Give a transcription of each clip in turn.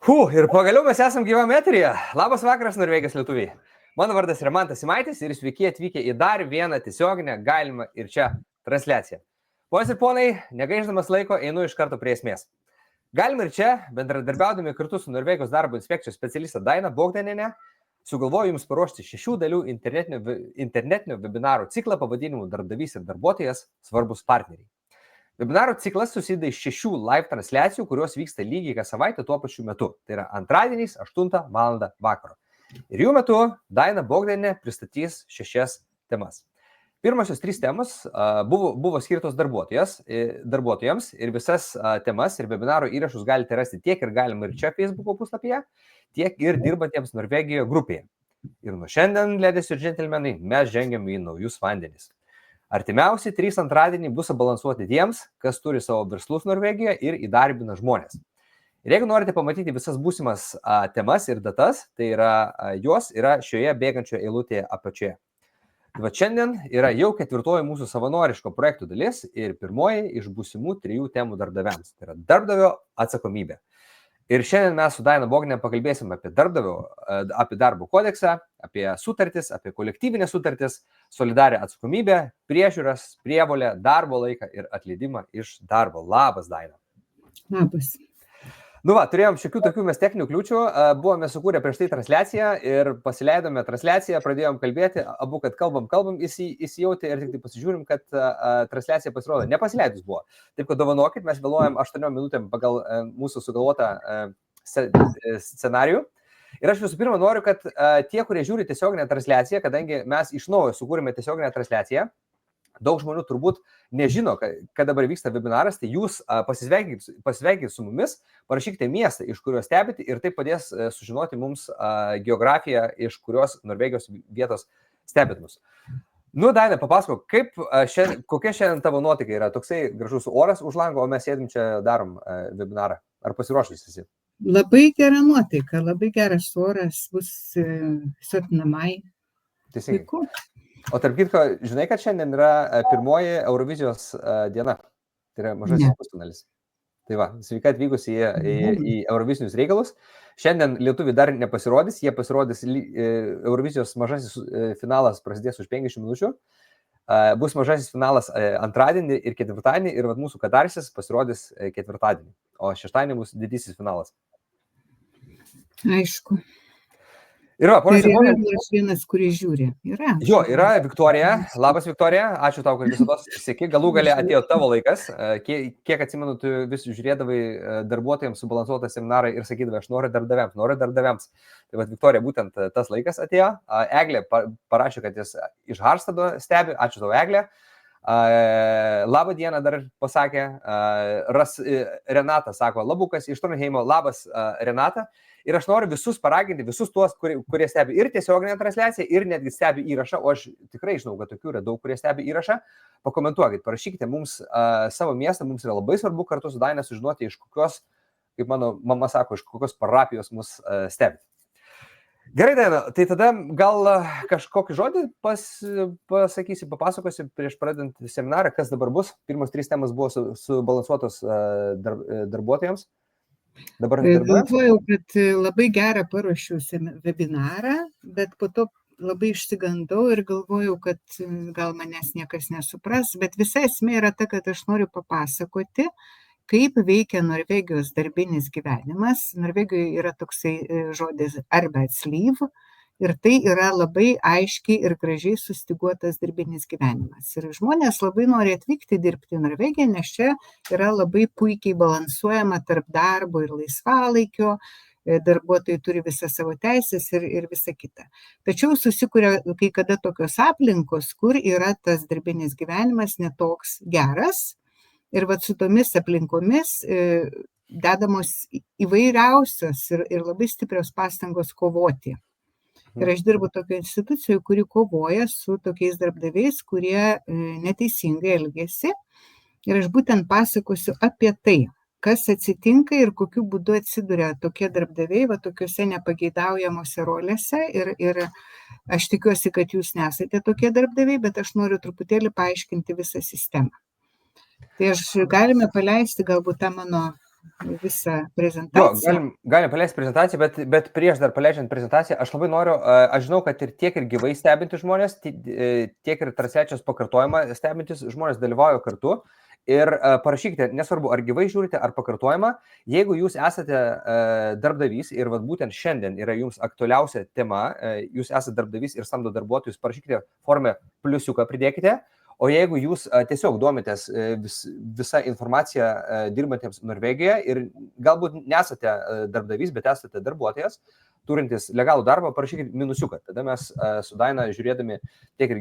Ir pagaliau mes esam gyvame eteryje. Labas vakaras, Norvegijos lietuviai. Mano vardas Remantas Simaitis ir sveiki atvykę į dar vieną tiesioginę galimą ir čia transliaciją. Ponas ir ponai, negaiždamas laiko, einu iš karto prie esmės. Galima ir čia, bendradarbiaudami kartu su Norvegijos darbo inspekcijos specialiste Daina Bogdanienė, sugalvoju jums paruošti 6 dalių internetinio webinarų ciklą pavadinimu Darbdavys ir darbuotojas svarbus partneriai. Webinaro ciklas susideda iš 6 live transliacijų, kurios vyksta lygiai kas savaitę tuo pačiu metu. Tai yra antradieniais 8 val. Vakaro. Ir jų metu Daina Bogdanienė pristatys 6 temas. Pirmosios 3 temos buvo skirtos darbuotojams ir visas temas ir webinaro įrašus galite rasti tiek ir galima ir čia Facebook'o puslapyje, tiek ir dirbantiems Norvegijoje grupėje. Ir nuo šiandien, ladies ir džentelmenai, mes žengiam į naujus vandenis. Artimiausi 3 antradieniai bus subalansuoti tiems, kas turi savo verslus Norvegijoje ir įdarbina žmonės. Ir jeigu norite pamatyti visas būsimas temas ir datas, tai jos yra šioje bėgančioje eilutėje apačioje. Va šiandien yra jau 4 mūsų savanoriško projektų dalis ir pirmoji iš būsimų 3 temų darbdaviams. Tai yra darbdavio atsakomybė. Ir šiandien mes su Daina Bogdanienė pakalbėsim apie darbo kodeksą, apie sutartis, apie kolektyvinės sutartis, solidarią atsakomybę, priežiūras, prievolę, darbo laiką ir atleidimą iš darbo. Labas, Daina. Labas. Turėjom šiokių tokių mes techninių kliūčių, buvome sukūrę prieš tai transliaciją ir pasileidome transliaciją, pradėjom kalbėti, abu, kad kalbam, įsijauti ir tik tai pasižiūrim, kad transliacija pasirodo, nepasileidus buvo. Taip, kad dovanokit, mes vėluojam 8 minutėm pagal mūsų sugalvotą scenarijų. Ir aš visų pirma noriu, kad tie, kurie žiūri tiesioginę transliaciją, kadangi mes iš naujo sukūrėme tiesioginę transliaciją, daug žmonių turbūt nežino, kad dabar vyksta webinaras, tai jūs pasveikinkite su mumis, parašykite miestą, iš kurio stebite ir tai padės sužinoti mums geografiją, iš kurios Norvegijos vietos stebit mus. Daina, papasakok, kokia šiandien tavo nuotaika yra? Toksai gražus oras už lango, o mes sėdim čia darom webinarą. Ar pasiruošęs esi? Labai gera nuotaika, labai geras oras, bus sotinamai. Teisingai. O tarp kitko, žinai, kad šiandien yra pirmoji Eurovizijos diena. Tai yra mažasis pusfinalis. Tai va, sveika atvykus į Eurovizinius reikalus. Šiandien lietuviai dar nepasirodys, jie pasirodys, Eurovizijos mažasis finalas prasidės už 50 minučių. Bus mažasis finalas antradienį ir ketvirtadienį ir mūsų katarsis pasirodys ketvirtadienį. O šeštadienį bus didysis finalas. Aišku. Ir va, ponas, yra vienas, kuris žiūri. Yra Viktorija. Labas, Viktorija. Ačiū tau, kad visada seki. Galų gale atėjo tavo laikas. Kiek atsimenu, tu vis žiūrėdavai darbuotojams subalansuotą seminarą ir sakydavai, aš noriu darbdaviams. Tai va, Viktorija, būtent tas laikas atėjo. Eglė parašė, kad jis iš Harstado stebi. Ačiū tau, Eglė. Labą dieną dar pasakė. Renata sako, labukas iš Trondheimo. Labas, Renata. Ir aš noriu visus paraginti, visus tuos, kurie stebi ir tiesioginę transliaciją, ir netgi stebi įrašą, o aš tikrai žinau, kad tokių yra daug, kurie stebi įrašą, pakomentuokit, parašykite mums savo miestą, mums yra labai svarbu kartu su Daina sužinoti, iš kokios, kaip mano mama sako, iš kokios parapijos mus stebi. Gerai, Daina, tai tada gal kažkokį žodį papasakosi prieš pradedant seminarą, kas dabar bus. Pirmos 3 temas buvo subalansuotos darbuotojams. Galvojau, kad labai gerą paruošiau webinarą, bet po to labai išsigandau ir galvojau, kad gal manęs niekas nesupras, bet visa esmė yra ta, kad aš noriu papasakoti, kaip veikia Norvegijos darbinis gyvenimas. Norvegijoje yra toksai žodis arbeidsliv ir tai yra labai aiškiai ir gražiai sustyguotas darbinis gyvenimas. Ir žmonės labai nori atvykti dirbti į Norvegiją, nes čia yra labai puikiai balansuojama tarp darbo ir laisvalaikio, darbuotojai turi visą savo teisės ir visa kita. Tačiau susikuria kai kada tokios aplinkos, kur yra tas darbinis gyvenimas netoks geras. Ir su tomis aplinkomis dedamos įvairiausios ir labai stiprios pastangos kovoti. Ir aš dirbu tokio institucijoje, kuri kovoja su tokiais darbdaviais, kurie neteisingai elgiasi. Ir aš būtent pasakosiu apie tai, kas atsitinka ir kokiu būdu atsiduria tokie darbdaviai, tokiuose nepageidaujamuose rolėse. Ir aš tikiuosi, kad jūs nesate tokie darbdaviai, bet aš noriu truputėlį paaiškinti visą sistemą. Tai galime paleisti galbūt tą mano visą prezentaciją. Galim paleisti prezentaciją, bet prieš dar paleidžiant prezentaciją, aš labai noriu, aš žinau, kad ir tiek ir gyvai stebinti žmonės, tiek ir transliacijos pakartojimą stebintis žmonės dalyvauja kartu. Ir parašykite, nesvarbu, ar gyvai žiūrite, ar pakartojimą, jeigu jūs esate darbdavys ir vat, būtent šiandien yra jums aktualiausia tema, jūs esate darbdavys ir samdo darbuotojus, parašykite formę pliusiuką, pridėkite, o jeigu jūs tiesiog domitės visą informaciją dirbantiems Norvegijoje ir galbūt nesate darbdavys, bet esate darbuotojas, turintis legalų darbą, parašykit minusiuką. Tada mes su Daina žiūrėdami tiek ir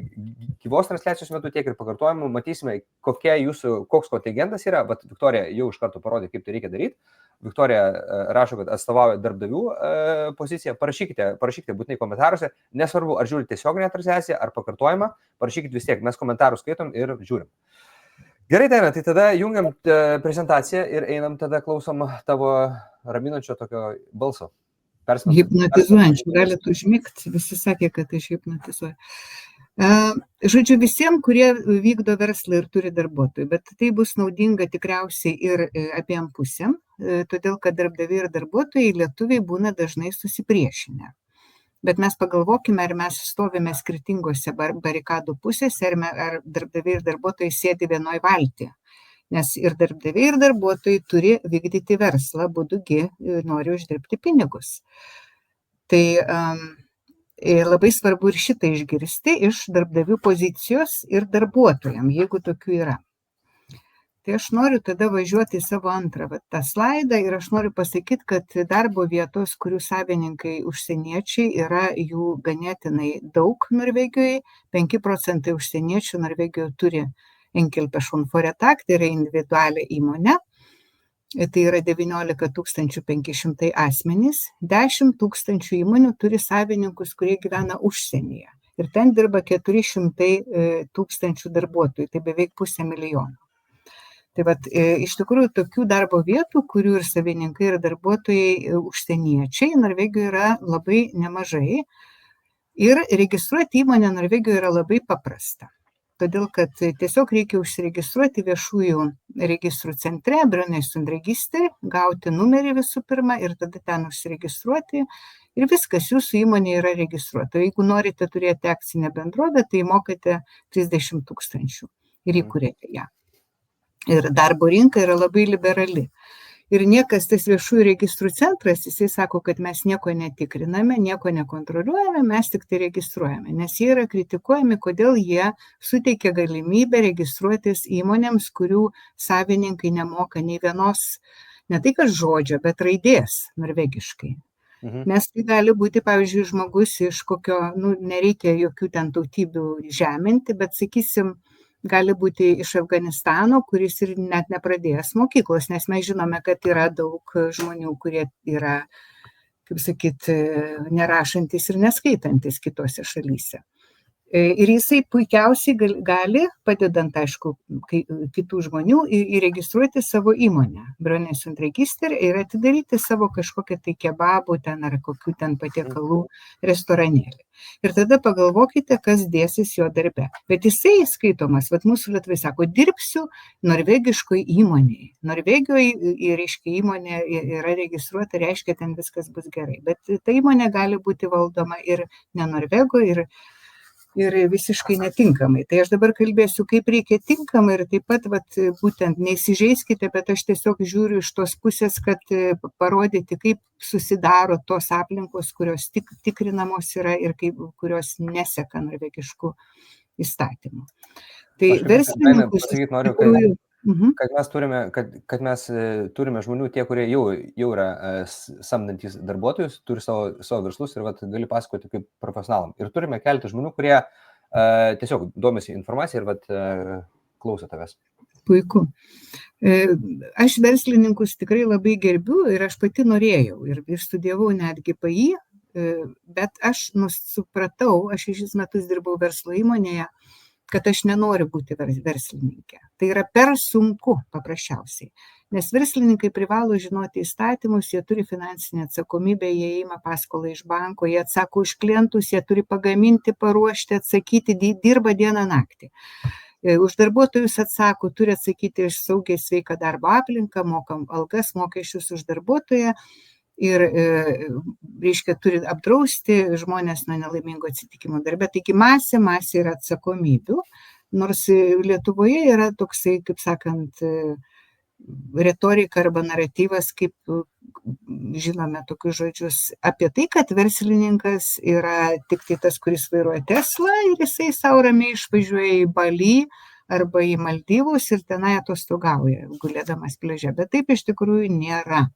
gyvos transliacijos metu, tiek ir pakartojimų, matysime, koks kontingentas yra. Vat Viktorija jau iš karto parodė, kaip tai reikia daryti. Viktorija rašo, kad atstovauja darbdavių poziciją. Parašykite būtinai komentaruose. Nesvarbu, ar žiūrite tiesioginę transliaciją, ar pakartojimą. Parašykit vis tiek. Mes komentarus skaitom ir žiūrim. Gerai, Daina, tai tada jungiam prezentaciją ir einam tada klausom tavo raminančio tokio balso. Hipnotizuojančių, galite užmigti, visi sakė, kad aš hipnotizuoju. Žodžiu, visiems, kurie vykdo verslą ir turi darbuotojų, bet tai bus naudinga tikriausiai ir abiem pusėm, todėl kad darbdaviai ir darbuotojai lietuviai būna dažnai susipriešinę. Bet mes pagalvokime, ar mes stovime skirtingose barikadų pusėse, ar darbdaviai ir darbuotojai sėdi vienoj valtyje. Nes ir darbdaviai, ir darbuotojai turi vykdyti verslą, būdugi nori uždirbti pinigus. Tai labai svarbu ir šitą išgirsti iš darbdavių pozicijos ir darbuotojams, jeigu tokių yra. Tai aš noriu tada važiuoti į savo antrą tą slaidą ir aš noriu pasakyti, kad darbo vietos, kurių savininkai užsieniečiai, yra jų ganėtinai daug Norvegijoje, 5% užsieniečių Norvegijoje turi Enkeltpersonforetak, tai yra individualią įmonę, tai yra 19 500 asmenys, 10 000 įmonių turi savininkus, kurie gyvena užsienyje. Ir ten dirba 400 000 darbuotojų, tai beveik 500 000. Tai vat, iš tikrųjų tokių darbo vietų, kurių ir savininkai, ir darbuotojai užsieniečiai Norvegijoje yra labai nemažai. Ir registruoti įmonę Norvegijoje yra labai paprasta. Todėl, kad tiesiog reikia užsiregistruoti viešųjų registrų centre, Brønnøysundregister, gauti numerį visų pirma ir tada ten užsiregistruoti ir viskas, jūsų įmonė yra registruota. Jeigu norite turėti akcinę bendrovę, tai mokate 30 000 ir įkūrėte ją. Ir darbo rinka yra labai liberali. Ir niekas tas viešųjų registrų centras, jisai sako, kad mes nieko netikriname, nieko nekontroliuojame, mes tik tai registruojame. Nes jie yra kritikuojami, kodėl jie suteikia galimybę registruotis įmonėms, kurių savininkai nemoka nei vienos, ne tai kad žodžio, bet raidės norvegiškai. Nes tai gali būti, pavyzdžiui, žmogus iš kokio, nereikia jokių ten tautybių žeminti, bet sakysim, gali būti iš Afganistano, kuris ir net nepradėjęs mokyklos, nes mes žinome, kad yra daug žmonių, kurie yra, kaip sakyti, nerašantis ir neskaitantis kitose šalyse. Ir jisai puikiausiai gali, padedant, aišku, kitų žmonių, įregistruoti savo įmonę, Brønnøysundregister, ir atidaryti savo kažkokią tai kebabų ten ar kokių ten patiekalų restoranėlį. Ir tada pagalvokite, kas dėsis jo darbe. Bet jisai skaitomas, mūsų lietuviai sako, dirbsiu norvegiškoj įmonėje. Norvegijoje, reiškia, įmonė yra registruota, reiškia, ten viskas bus gerai. Bet ta įmonė gali būti valdoma ir ne Norvegoje, ir visiškai netinkamai. Tai aš dabar kalbėsiu, kaip reikia tinkamai ir taip pat, būtent neįsižeiskite, bet aš tiesiog žiūriu iš tos pusės, kad parodyti, kaip susidaro tos aplinkos, kurios tikrinamos yra ir kurios neseka norvegiškų įstatymų. Tai verslininkus... Kad mes turime žmonių, tie, kurie jau yra samdantys darbuotojus, turi savo verslus ir gali pasakoti kaip profesionalam. Ir turime keletą žmonių, kurie tiesiog domisi informaciją ir klauso tavęs. Puiku. Aš verslininkus tikrai labai gerbiu ir aš pati norėjau ir studijavau netgi PAI, bet aš supratau, aš 6 metus dirbau verslo įmonėje, kad aš nenoriu būti verslininkė. Tai yra per sunku paprasčiausiai, nes verslininkai privalo žinoti įstatymus, jie turi finansinę atsakomybę, jie ima paskolą iš banko, jie atsako už klientus, jie turi pagaminti, paruošti, atsakyti, dirba dieną naktį. Už darbuotojus atsako, turi atsakyti iš saugiai sveiką darbo aplinką, mokam algas, mokesčius už darbuotoją ir, reiškia, turi apdrausti žmonės nuo nelaimingo atsitikimo darbe. Taigi masė yra atsakomybių, nors Lietuvoje yra toksai, kaip sakant, retorika arba naratyvas, kaip žinome tokius žodžius, apie tai, kad verslininkas yra tik tai tas, kuris vairuoja Teslą ir jisai savo ramiai išvažiuoja į Balį arba į Maldyvus ir tenai atostogauja, gulėdamas pliaže. Bet taip iš tikrųjų nėra.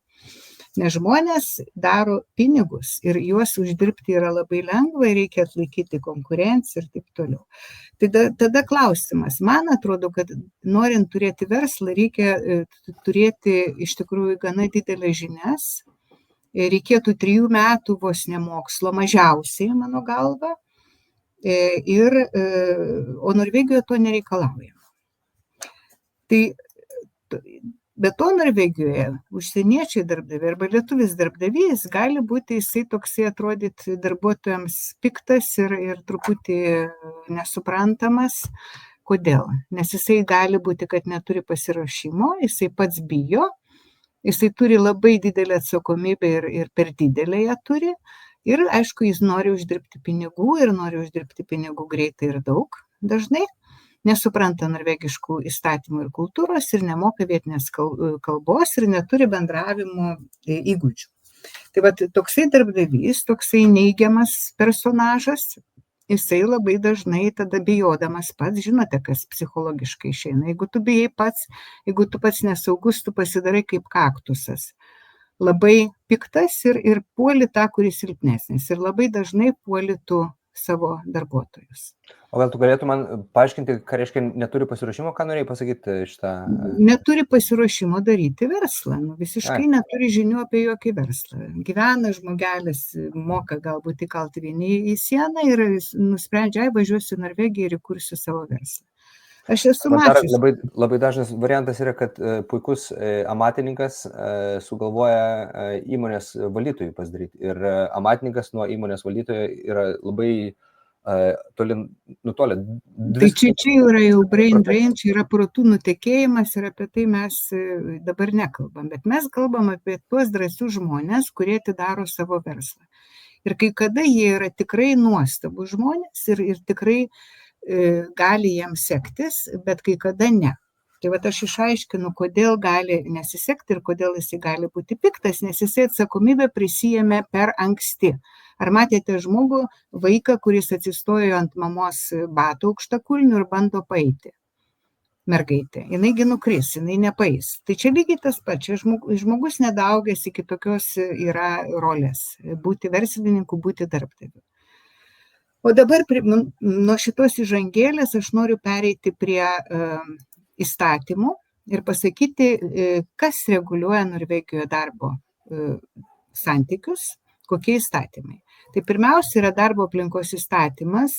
Nes žmonės daro pinigus ir juos uždirbti yra labai lengva, reikia atlaikyti konkurenciją ir taip toliau. Tai tada klausimas, man atrodo, kad norint turėti verslą, reikia turėti iš tikrųjų gana didelės žinias, reikėtų 3 metų vos ne mokslo, mažiausiai, mano galva, o Norvegijoje to nereikalauja. Tai be to Norvegijoje užsieniečiai darbdaviai arba lietuvis darbdavys gali būti jisai toksai atrodyti darbuotojams piktas ir truputį nesuprantamas. Kodėl? Nes jisai gali būti, kad neturi pasiruošimo, jisai pats bijo, jisai turi labai didelę atsakomybę ir per didelę ją turi. Ir aišku, jis nori uždirbti pinigų ir nori uždirbti pinigų greitai ir daug dažnai. Nesupranta norvegiškų įstatymų ir kultūros ir nemoka vietinės kalbos ir neturi bendravimo įgūdžių. Tai vat toksai darbdavys, toksai neigiamas personažas, jisai labai dažnai tada bijodamas pats, žinote, kas psichologiškai išeina. Jeigu tu bijai pats, jeigu tu pats nesaugus, tu pasidarai kaip kaktusas. Labai piktas ir puoli tą, kuris silpnesnis. Ir labai dažnai puoli tu savo darbuotojus. O gal tu galėtum man paaiškinti, ką reiškia neturi pasiruošimo, ką norėjai pasakyti šitą? Neturi pasiruošimo daryti verslą, visiškai neturi žinių apie jokį verslą. Gyvena žmogelis, moka galbūt įkalti vieni į sieną ir nusprendžia, važiuosiu į Norvegiją ir įkursiu savo verslą. Aš esu mačius. Labai dažnas variantas yra, kad puikus amatininkas sugalvoja įmonės valdytojų pasidaryti. Ir amatininkas nuo įmonės valdytojo yra labai nutolę. Tai čia yra jau brain drain, čia yra protų nutekėjimas ir apie tai mes dabar nekalbam. Bet mes kalbam apie tuos drąsius žmonės, kurie atidaro savo verslą. Ir kai kada jie yra tikrai nuostabų žmonės ir tikrai gali jiems sektis, bet kai kada ne. Tai vat aš išaiškinu, kodėl gali nesisekti ir kodėl jisai gali būti piktas, nes jisai atsakomybę prisijėmė per anksti. Ar matėte žmogų, vaiką, kuris atsistojo ant mamos batų aukštakulnių ir bando paeiti? Mergaitė. Jinai nukris, jinai nepaeis. Tai čia lygiai tas pats. Žmogus nedaugęs iki tokios yra rolės. Būti verslininku, būti darbdaviu. O dabar nuo šitos įžangėlės aš noriu pereiti prie įstatymų ir pasakyti, kas reguliuoja Norvegijoje darbo santykius, kokie įstatymai. Tai pirmiausia yra darbo aplinkos įstatymas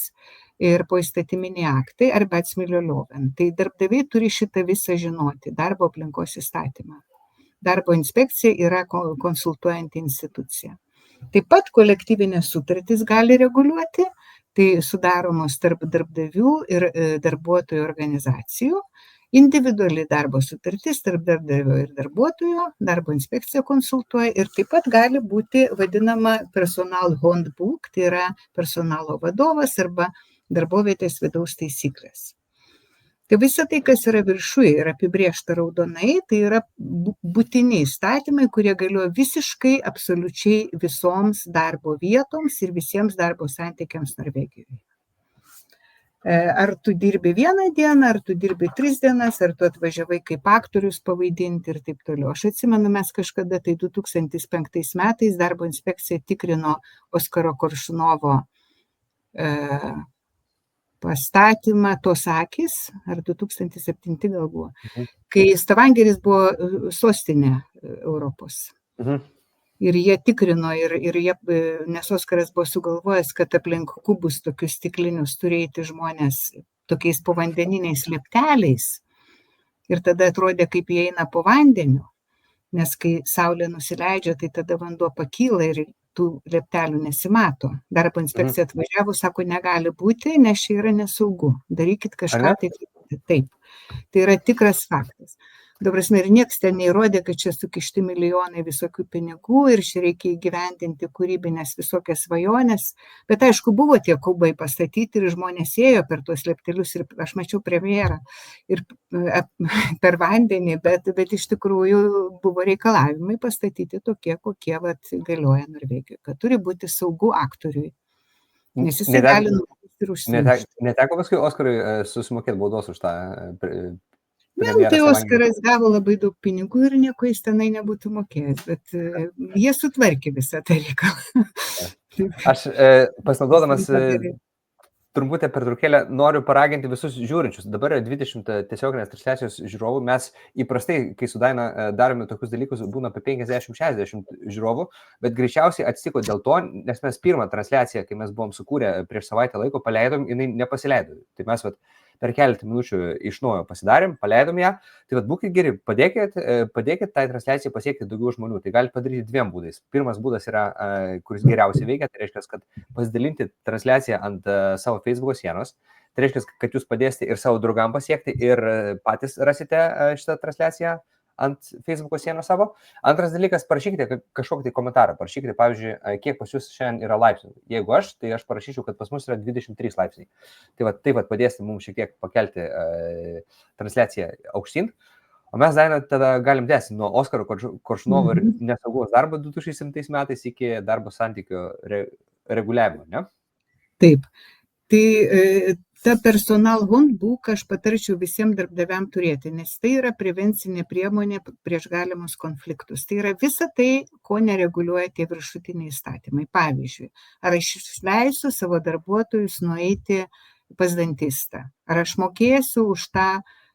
ir poįstatyminiai aktai arba atsmilioloven. Tai darbdaviai turi šitą visą žinoti, darbo aplinkos įstatymą. Darbo inspekcija yra konsultuojanti institucija. Taip pat kolektyvinės sutartys gali reguliuoti, tai sudaromos tarp darbdavių ir darbuotojų organizacijų, individuali darbo sutartis tarp darbdavio ir darbuotojo, darbo inspekcija konsultuoja ir taip pat gali būti vadinama personal handbook, tai yra personalo vadovas arba darbovietės vidaus taisyklės. Tai visa tai, kas yra viršuje ir apibrėžta raudonai, tai yra būtini įstatymai, kurie galioja visiškai, absoliučiai visoms darbo vietoms ir visiems darbo santykiams Norvegijoje. Ar tu dirbi 1 dieną, ar tu dirbi 3 dienas, ar tu atvažiavai kaip aktorius pavaidinti ir taip toliau. Aš atsimenu, mes kažkada tai 2005 metais darbo inspekcija tikrino Oskaro Koršunovo pastatymą Tos akys, ar 2007 gal buvo, kai Stavangeris buvo sostinė Europos. Ir jie tikrino, nes Oskaras buvo sugalvojęs, kad aplink kubus tokius stiklinius turėti žmonės tokiais povandeniniais liepteliais. Ir tada atrodė, kaip jie eina po vandeniu, nes kai saulė nusileidžia, tai tada vanduo pakyla ir tų lieptelių nesimato. Darbo inspekcija atvažiavo, sako, negali būti, nes čia yra nesaugu. Darykit kažką, tai transliuoti. Taip, tai yra tikras faktas. Dabar, ir nieks ten neįrodė, kad čia sukišti milijonai visokių pinigų ir čia reikia įgyvendinti kūrybinės visokias svajonės. Bet aišku, buvo tie kubai pastatyti ir žmonės ėjo per tuos leptelius ir aš mačiau premjerą ir per vandenį, bet iš tikrųjų buvo reikalavimai pastatyti tokie, kokie galioja Norvegijoje, kad turi būti saugu aktoriui. Nes jis gali numatyti ir užsimušti. Neteko paskui Oskarui susimokėti baudos už tą Tai Oskaras gavo labai daug pinigų ir nieko jis tenai nebūtų mokėjęs, bet jie sutvarkė visą tą reikalą. Aš pasinaudodamas trumputę pertraukėlę noriu paraginti visus žiūrinčius. Dabar yra 20 tiesioginės transliacijos žiūrovų. Mes įprastai, kai su Daina darome tokius dalykus, būna apie 50-60 žiūrovų, bet greičiausiai atsitiko dėl to, nes mes pirmą transliaciją, kai mes buvom sukūrę prieš savaitę laiko, paleidom, jinai nepasileido. Tai mes per keletą minučių iš naujo pasidarėm, paleidom ją. Tai būkit geri, padėkit tai transliacijai pasiekti daugiau žmonių. Tai galite padaryti dviem būdais. Pirmas būdas yra, kuris geriausiai veikia, tai reiškia, kad pasidalinti transliaciją ant savo Facebook sienos. Tai reiškia, kad jūs padėsite ir savo draugam pasiekti ir patys rasite šitą transliaciją ant Facebook sienos savo. Antras dalykas, parašykite kažkokį tai komentarą. Parašykite, pavyzdžiui, kiek pas jūs šiandien yra laipsnių. Jeigu tai aš parašyčiau, kad pas mus yra 23 laipsniai. Tai padėsite mums šiek tiek pakelti transliaciją aukštyn. O mes, Daina, tada galim tęsti nuo Oskaro Koršunovo ir nesaugaus darbo 2007 metais iki darbo santykių reguliavimo, ne? Taip. Tai ta personal handbook aš patarčiau visiems darbdaviam turėti, nes tai yra prevencinė priemonė prieš galimus konfliktus. Tai yra visa tai, ko nereguliuoja tie viršutiniai įstatymai. Pavyzdžiui, ar aš išleisiu savo darbuotojus nueiti pas dantistą, ar aš mokėsiu už tą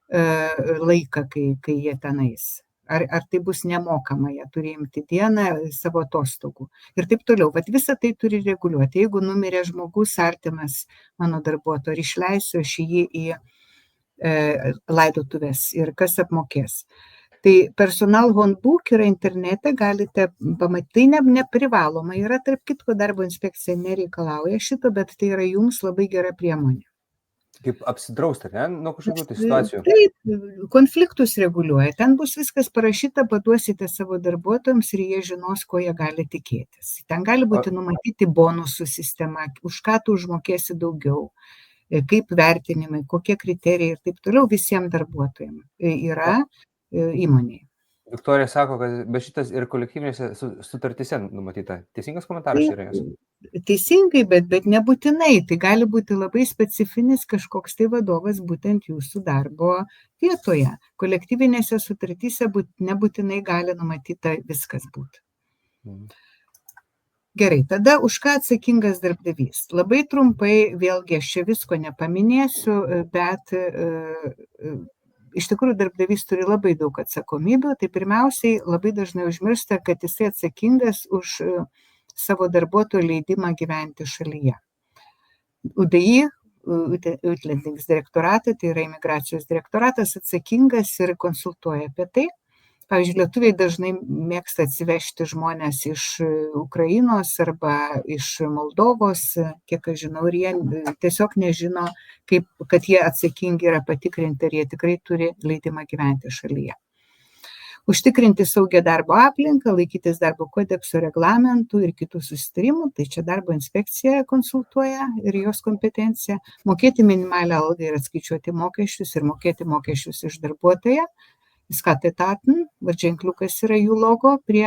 laiką, kai jie tenais. Ar tai bus nemokama, jie turi imti dieną savo atostogų ir taip toliau. Visą tai turi reguliuoti. Jeigu numirė žmogus artimas mano darbuotojo, ar išleisiu aš jį į laidotuvės ir kas apmokės. Tai personal handbook yra internete, galite pamatyti, tai neprivaloma. Yra, tarp kitko, darbo inspekcija nereikalauja šito, bet tai yra jums labai gera priemonė. Kaip apsidrausti, ne? Nuo kažkokių tai situacijų. Taip, konfliktus reguliuoja. Ten bus viskas parašyta, paduosite savo darbuotojams ir jie žinos, ko jie gali tikėtis. Ten gali būti numatyti bonusų sistema, už ką tu užmokėsi daugiau, kaip vertinimai, kokie kriterijai ir taip toliau visiems darbuotojams yra įmonėje. Viktorija sako, kad be šitas ir kolektyvinėse sutartyse numatyta. Teisingas komentaras yra jos? Teisingai, bet nebūtinai. Tai gali būti labai specifinis kažkoks tai vadovas būtent jūsų darbo vietoje. Kolektyvinėse sutartyse nebūtinai gali numatyta viskas būti. Gerai, tada už ką atsakingas darbdavys? Labai trumpai, vėlgi aš čia visko nepaminėsiu, bet iš tikrųjų darbdavys turi labai daug atsakomybių. Tai pirmiausiai labai dažnai užmiršta, kad jisai atsakingas už savo darbuotojų leidimą gyventi šalyje. UDI, Utlendingsdirektoratas direktoratas, tai yra imigracijos direktoratas, atsakingas ir konsultuoja apie tai. Pavyzdžiui, lietuviai dažnai mėgsta atsivežti žmonės iš Ukrainos arba iš Moldovos, kiek aš žinau, ir jie tiesiog nežino, kad jie atsakingi yra patikrinti, ar jie tikrai turi leidimą gyventi šalyje. Užtikrinti saugią darbo aplinką, laikytis darbo kodekso reglamentų ir kitų susitarimų, tai čia darbo inspekcija konsultuoja ir jos kompetencija, mokėti minimalią algą ir atskaičiuoti mokesčius ir mokėti mokesčius iš darbuotojo. Skatetatin, ženkliukas yra jų logo prie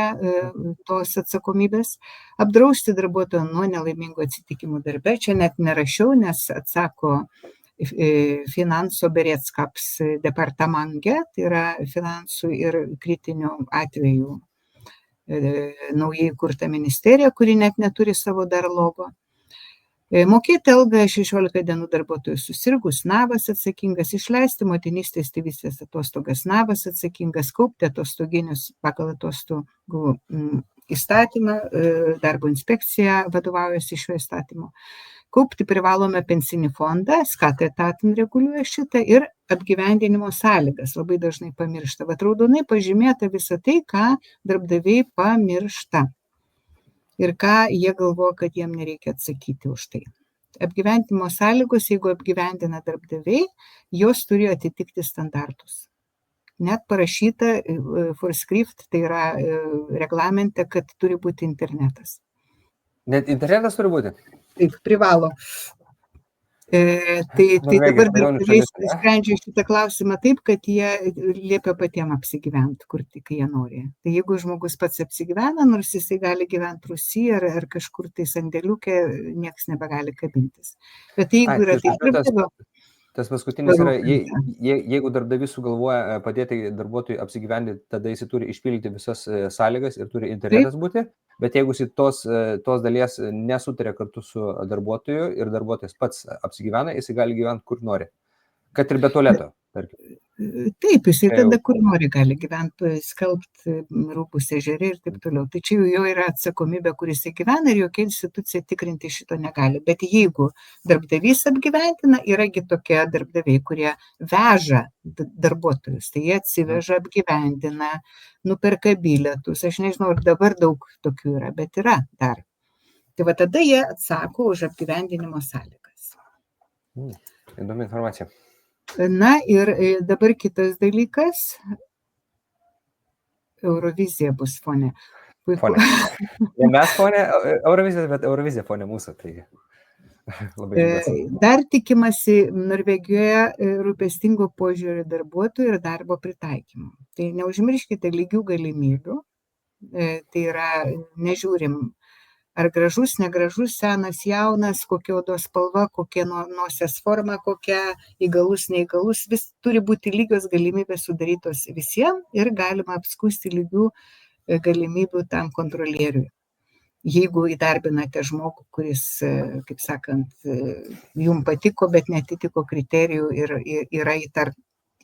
tos atsakomybės, apdrausti darbuotoją nuo nelaimingų atsitikimų darbe. Čia net nerašiau, nes atsako Finanso Beretskaps departamente, tai yra finansų ir kritinių atvejų naujai kurta ministerija, kuri net neturi savo dar logo. Mokėti algą 16 dienų darbuotojų susirgus, NAVAS atsakingas, išleisti motinystės tėvystės atostogas, NAVAS atsakingas, kaupti atostoginius pagal atostogų įstatymą, darbo inspekcija vadovaujasi šiuo įstatymu, kaupti privalome pensinį fondą, Skatetatin reguliuoja šitą ir apgyvendinimo sąlygas, labai dažnai pamiršta. Raudonai pažymėta visą tai, ką darbdaviai pamiršta. Ir ką jie galvoja, kad jiem nereikia atsakyti už tai. apgyvendinimo sąlygos, jeigu apgyvendina darbdaviai, jos turi atitikti standartus. Net parašyta Forskrifт, tai yra reglamente, kad turi būti internetas. Net internetas turi būti? Taip, privalo. Tai dabar darbdaviai sprendžia šitą klausimą taip, kad jie liepia patiems apsigyventi, kur tik jie nori. Tai jeigu žmogus pats apsigyvena, nors jisai gali gyventi Rusijoje ar kažkur tai sandėliukė, niekas nebegali kabintis. Bet jeigu yra tai darbdavio... Tas paskutinis yra, jeigu darbdavys sugalvoja padėti darbuotojui apsigyventi, tada jis turi išpildyti visas sąlygas ir turi internetas būti, bet jeigu jis tos dalies nesutarė kartu su darbuotoju ir darbuotojas pats apsigyvena, jis gali gyventi kur nori, kad ir be tualeto, tarkim. Taip, jisai tada kur nori gali gyventi, skalbti rūbus ežere ir taip toliau. Tai čia jau yra atsakomybė, kuris įgyvena ir jokia institucija tikrinti šito negali. Bet jeigu darbdavys apgyvendina, yragi tokie darbdaviai, kurie veža darbuotojus, tai jie atsiveža, apgyvendina, nuperka bilietus. Aš nežinau, ar dabar daug tokių yra, bet yra dar. Tai va tada jie atsako už apgyvendinimo sąlygas. Įdomi informacija. Na ir dabar kitas dalykas. Eurovizija bus fone. Fone. Ne mes fone Eurovizijos, bet Eurovizija fone mūsų. Tai labai dar tikimasi Norvegijoje rūpestingo požiūrio darbuotojų ir darbo pritaikymo. Tai neužmirškite lygių galimybių. Tai yra, nežiūrim, ar gražus, negražus, senas, jaunas, kokia odos spalva, kokia nosies forma, kokia įgalus, neįgalus, vis turi būti lygios galimybės sudarytos visiems ir galima apskūsti lygių galimybių tam kontrolieriui. Jeigu įdarbinate žmogų, kuris, kaip sakant, jums patiko, bet netitiko kriterijų ir yra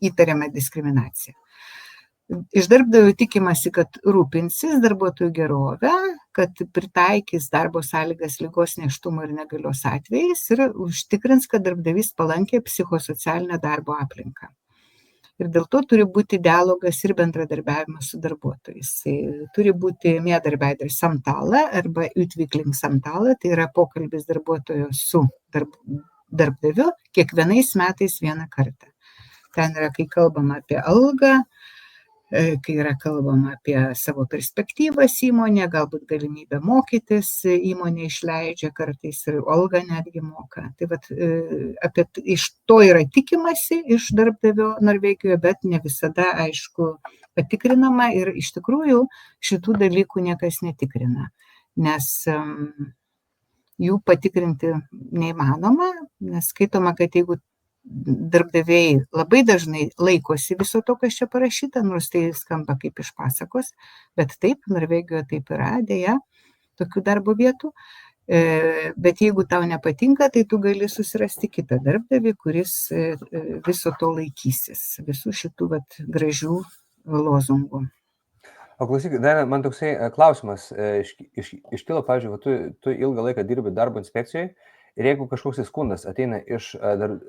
įtariama diskriminacija. Iš darbdavio tikimasi, kad rūpinsis darbuotojų gerovę, kad pritaikys darbo sąlygas ligos, nėštumo ir negalios atvejais ir užtikrins, kad darbdavys palankė psichosocialinę darbo aplinką. Ir dėl to turi būti dialogas ir bendradarbiavimas su darbuotojais. Turi būti medarbeidersamtale arba utviklingssamtale, tai yra pokalbis darbuotojo su darbdaviu kiekvienais metais vieną kartą. Ten yra, kai kalbama apie algą, kai yra kalbama apie savo perspektyvas įmonė, galbūt galimybę mokytis, įmonė išleidžia kartais ir algą netgi moka. Tai vat, iš to yra tikimasi iš darbdavio Norvegijoje, bet ne visada, aišku, patikrinama ir iš tikrųjų šitų dalykų niekas netikrina, nes jų patikrinti neįmanoma, nes skaitoma, kad jeigu darbdaviai labai dažnai laikosi viso to, kas čia parašyta, nors tai skamba kaip iš pasakos, bet taip, Norvegijoje taip yra, dėja, tokių darbo vietų. Bet jeigu tau nepatinka, tai tu gali susirasti kitą darbdavį, kuris viso to laikysis, visų šitų gražių lozungų. O klausyk, dar man toksai klausimas iškilo, pavyzdžiui, tu ilgą laiką dirbi darbo inspekcijoje. Ir jeigu kažkoks skundas ateina iš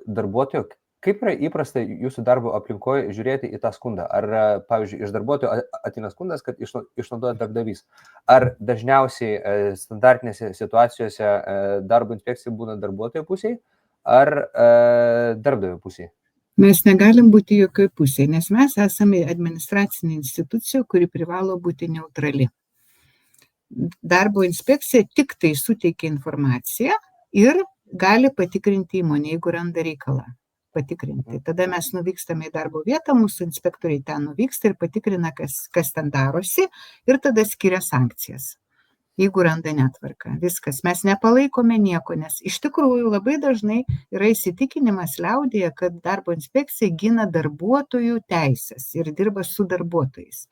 darbuotojo, kaip yra įprasta jūsų darbo aplinkoje žiūrėti į tą skundą? Ar, pavyzdžiui, iš darbuotojo ateina skundas, kad išnaudoja darbdavys? Ar dažniausiai standartinėse situacijose darbo inspekcija būna darbuotojo pusėje ar darbdavio pusėje? Mes negalim būti jokioj pusėje, nes mes esame administracinė institucija, kuri privalo būti neutrali. Darbo inspekcija tik tai suteikia informaciją ir gali patikrinti įmonę, jeigu randa reikalą patikrinti. Tada mes nuvykstame į darbo vietą, mūsų inspektoriai ten nuvyksta ir patikrina, kas ten darosi ir tada skiria sankcijas, jeigu randa netvarką. Viskas, mes nepalaikome nieko, nes iš tikrųjų labai dažnai yra įsitikinimas liaudėje, kad darbo inspekcija gina darbuotojų teisės ir dirba su darbuotojais.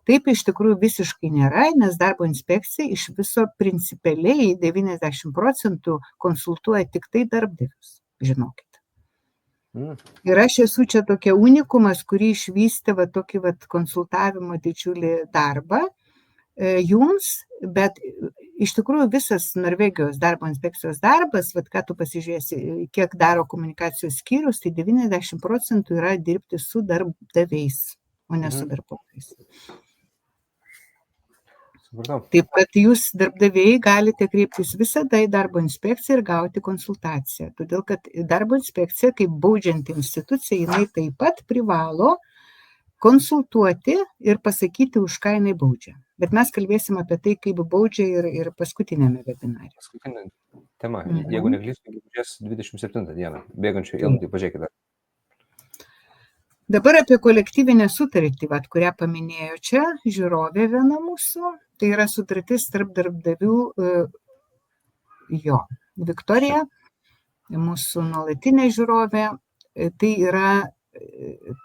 Taip iš tikrųjų visiškai nėra, nes darbo inspekcija iš viso principaliai 90% konsultuoja tik tai darbdavius, žinokit. Ir aš esu čia tokia unikumas, kurį išvystė tokį konsultavimo didžiulį darbą jums, bet iš tikrųjų visas Norvegijos darbo inspekcijos darbas, ką tu pasižiūrėsi, kiek daro komunikacijos skyrius, tai 90% yra dirbti su darbdaviais, o ne su darbuotojais. Supratau. Taip, kad jūs darbdaviai galite kreiptis visada į darbo inspekciją ir gauti konsultaciją. Todėl, kad darbo inspekcija, kaip baudžianti institucija, jinai taip pat privalo konsultuoti ir pasakyti, už ką jinai baudžia. Bet mes kalbėsim apie tai, kaip baudžia ir paskutinėme webinare. Paskutinė tema. Jeigu neklystu, gegužės 27 dieną. Bėgančių eilutį, pažiūrėkite. Dabar apie kolektyvinę sutartį, kurią paminėjo čia žiūrovė viena mūsų. Tai yra sutartis tarp darbdavių, Viktorija, mūsų nuolatinė žiūrovė. Tai yra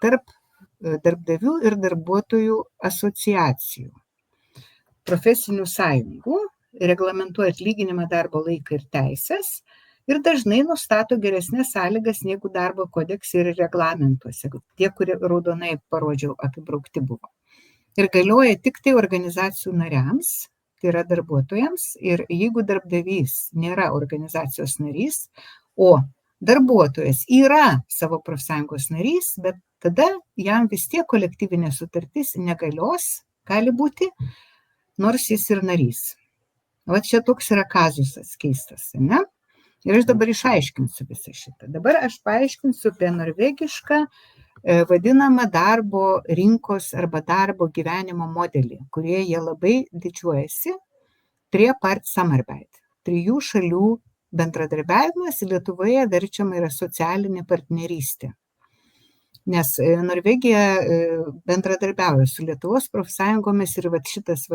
tarp darbdavių ir darbuotojų asociacijų, profesinių sąjungų, reglamentuoja atlyginimą, darbo laiką ir teisės. Ir dažnai nustato geresnės sąlygas negu darbo kodekse ir reglamentuose. Tie, kurie raudonai parodžiau, apibraukti buvo. Ir galioja tik tai organizacijų nariams, tai yra darbuotojams. Ir jeigu darbdavys nėra organizacijos narys, o darbuotojas yra savo profsąjungos narys, bet tada jam vis tiek kolektyvinė sutartis negalios, gali būti, nors jis ir narys. O čia toks yra kazusas keistas, ne? Ir aš dabar išaiškinsiu visą šitą. Dabar aš paaiškinsiu apie norvegišką vadinamą darbo rinkos arba darbo gyvenimo modelį, kurie jie labai didžiuojasi. Trepart samarbeit. 3 šalių bendradarbiavimas Lietuvoje verčiama yra socialinė partnerystė. Nes Norvegija bendradarbiauja su Lietuvos profsąjungomis ir šitas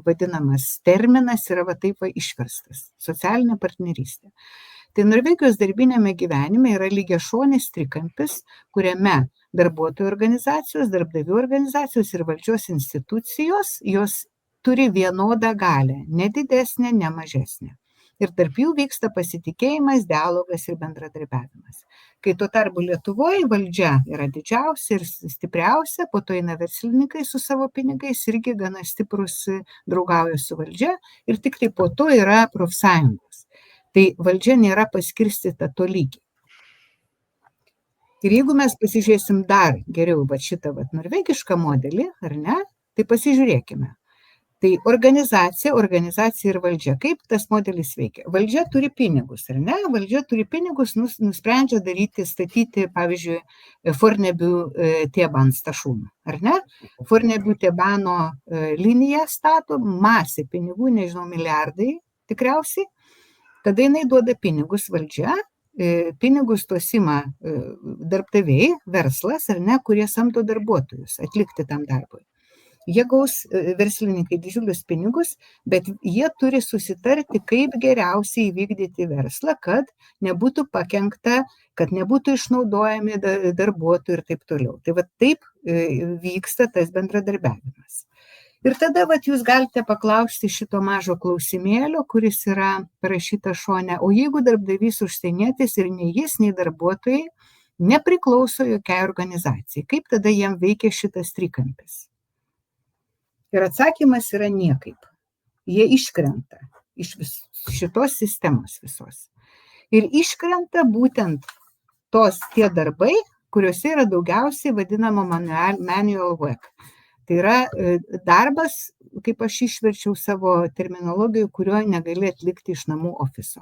vadinamas terminas yra taip išverstas – socialinė partnerystė. Tai Norvegijos darbinėme gyvenime yra lygiašonis trikampis, kuriame darbuotojų organizacijos, darbdavių organizacijos ir valdžios institucijos, jos turi vienodą galią, ne didesnę, ne mažesnę. Ir tarp jų vyksta pasitikėjimas, dialogas ir bendradarbiavimas. Kai tuo tarpu Lietuvoje valdžia yra didžiausia ir stipriausia, po to eina verslininkai su savo pinigais, irgi gana stiprus draugauja su valdžia ir tik tai po to yra profsąjungos. Tai valdžia nėra paskirstyta tolygiai. Ir jeigu mes pasižiūrėsim dar geriau šitą norvegišką modelį, ar ne, tai pasižiūrėkime. Tai organizacija ir valdžia. Kaip tas modelis veikia? Valdžia turi pinigus, ar ne? Valdžia turi pinigus, nusprendžia statyti, pavyzdžiui, Fornebių Tieban stašūną, ar ne? Fornebių Tiebano liniją stato, masė pinigų, nežinau, milijardai tikriausiai. Tada jinai duoda pinigus valdžia, pinigus tos ima darbdaviai, verslas, ar ne, kurie samdo darbuotojus atlikti tam darbui. Jie gaus verslininkai didžiulius pinigus, bet jie turi susitarti, kaip geriausiai įvykdyti verslą, kad nebūtų pakenkta, kad nebūtų išnaudojami darbuotojai ir taip toliau. Tai taip vyksta tas bendradarbiavimas. Ir tada jūs galite paklausti šito mažo klausimėlio, kuris yra parašyta šone, o jeigu darbdavys užsienietis ir nei jis, nei darbuotojai nepriklauso jokiai organizacijai, kaip tada jam veikia šitas trikampis? Ir atsakymas yra niekaip. Jie iškrenta iš šitos sistemos visos. Ir iškrenta būtent tie darbai, kuriuose yra daugiausiai vadinamo manual work. Tai yra darbas, kaip aš išverčiau savo terminologiją, kurio negali atlikti iš namų ofiso.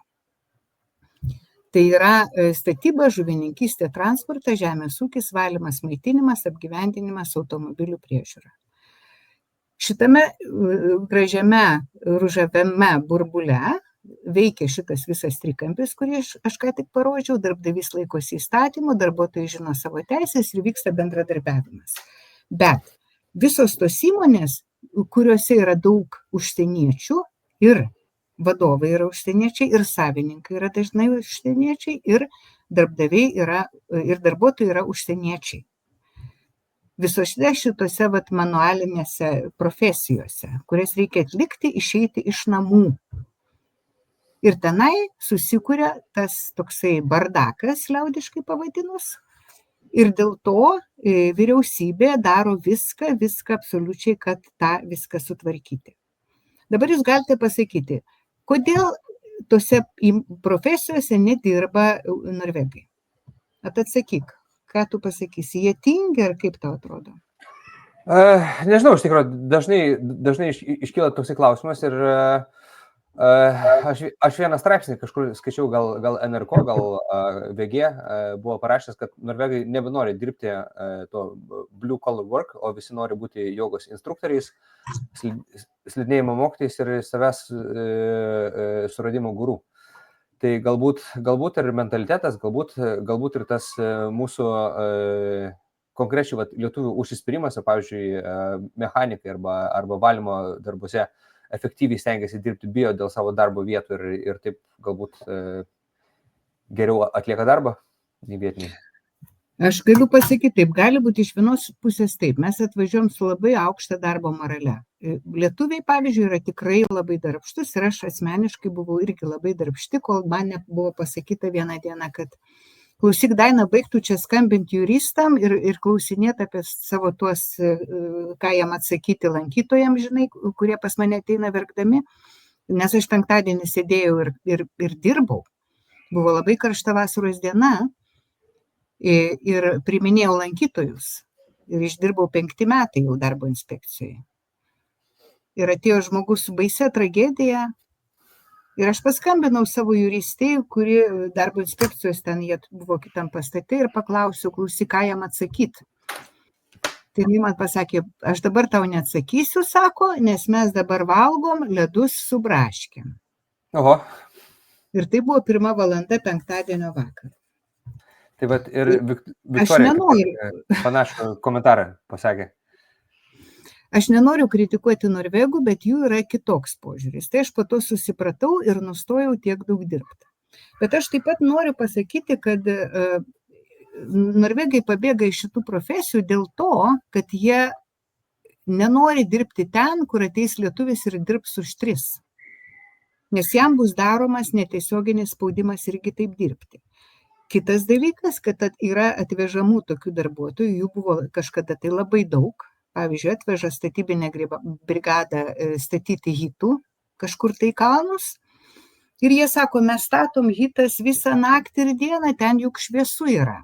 Tai yra statyba, žuvininkystė, transportas, žemės ūkis, valymas, maitinimas, apgyvendinimas, automobilių priežiūra. Šitame gražiame ružavame burbule veikia šitas visas trikampis, kurį aš ką tik parodžiau, darbdavys laikosi įstatymų, darbuotojai žino savo teisės ir vyksta bendradarbiavimas. Bet visos tos įmonės, kuriuose yra daug užsieniečių ir vadovai yra užsieniečiai ir savininkai yra dažnai užsieniečiai ir darbdaviai ir darbuotojai yra užsieniečiai. Visose šitose manualinėse profesijose, kurias reikia atlikti, išeiti iš namų. Ir tenai susikuria tas toksai bardakas, liaudiškai pavadinus, ir dėl to vyriausybė daro viską absoliučiai, kad tą viską sutvarkyti. Dabar jūs galite pasakyti, kodėl tose profesijose nedirba norvegai? Atsakyk. Ką tu pasakysi? Jie tingi ar kaip tau atrodo? Nežinau, iš tikrųjų, dažnai iškyla toksai klausimas ir aš vieną straipsnį kažkur skaičiau, gal NRK, gal VG buvo parašęs, kad norvegai nebenori dirbti to blue collar work, o visi nori būti jogos instruktoriais, slidinėjimo mokytojais ir savęs suradimo gurų. Tai galbūt ir mentalitetas, galbūt ir tas mūsų konkrečiai lietuvių užsispyrimas, pavyzdžiui, mechanikai arba valymo darbuose efektyviai stengiasi dirbti, bijo dėl savo darbo vietų ir taip galbūt geriau atlieka darbą nei vietiniai. Aš galiu pasakyti taip, gali būti iš vienos pusės taip, mes atvažiuom su labai aukšta darbo morale. Lietuviai, pavyzdžiui, yra tikrai labai darbštus ir aš asmeniškai buvau irgi labai darbšti, kol man buvo pasakyta vieną dieną, kad klausyk, Daina, baigtų čia skambinti juristam ir klausinėti apie savo tuos, ką jam atsakyti lankytojams, žinai, kurie pas mane ateina verkdami, nes aš penktadienį sėdėjau ir dirbau. Buvo labai karšta vasaros diena ir priminėjau lankytojus ir išdirbau 5 metai jau darbo inspekcijoje. Ir atėjo žmogus su baisia tragedija. Ir aš paskambinau savo juristei, kuri darbo inspekcijos ten jie buvo kitam pastate ir paklausiau, klausyk, ką jam atsakyti. Tai jis man pasakė, aš dabar tau neatsakysiu, sako, nes mes dabar valgom ledus su braškėm. Oho. Ir tai buvo 1 valanda penktadienio vakarą. Tai vat ir Viktorija panašų komentarą pasakė. Aš nenoriu kritikuoti norvegų, bet jų yra kitoks požiūris. Tai aš po to susipratau ir nustojau tiek daug dirbti. Bet aš taip pat noriu pasakyti, kad norvegai pabėga iš šitų profesijų dėl to, kad jie nenori dirbti ten, kur ateis lietuvis ir dirbs už 3. Nes jam bus daromas netiesioginis spaudimas irgi taip dirbti. Kitas dalykas, kad yra atvežamų tokių darbuotojų, jų buvo kažkada tai labai daug. Pavyzdžiui, atveža statybinę brigadą statyti hitų kažkur tai kalnus. Ir jie sako, mes statom hitas visą naktį ir dieną, ten juk šviesu yra.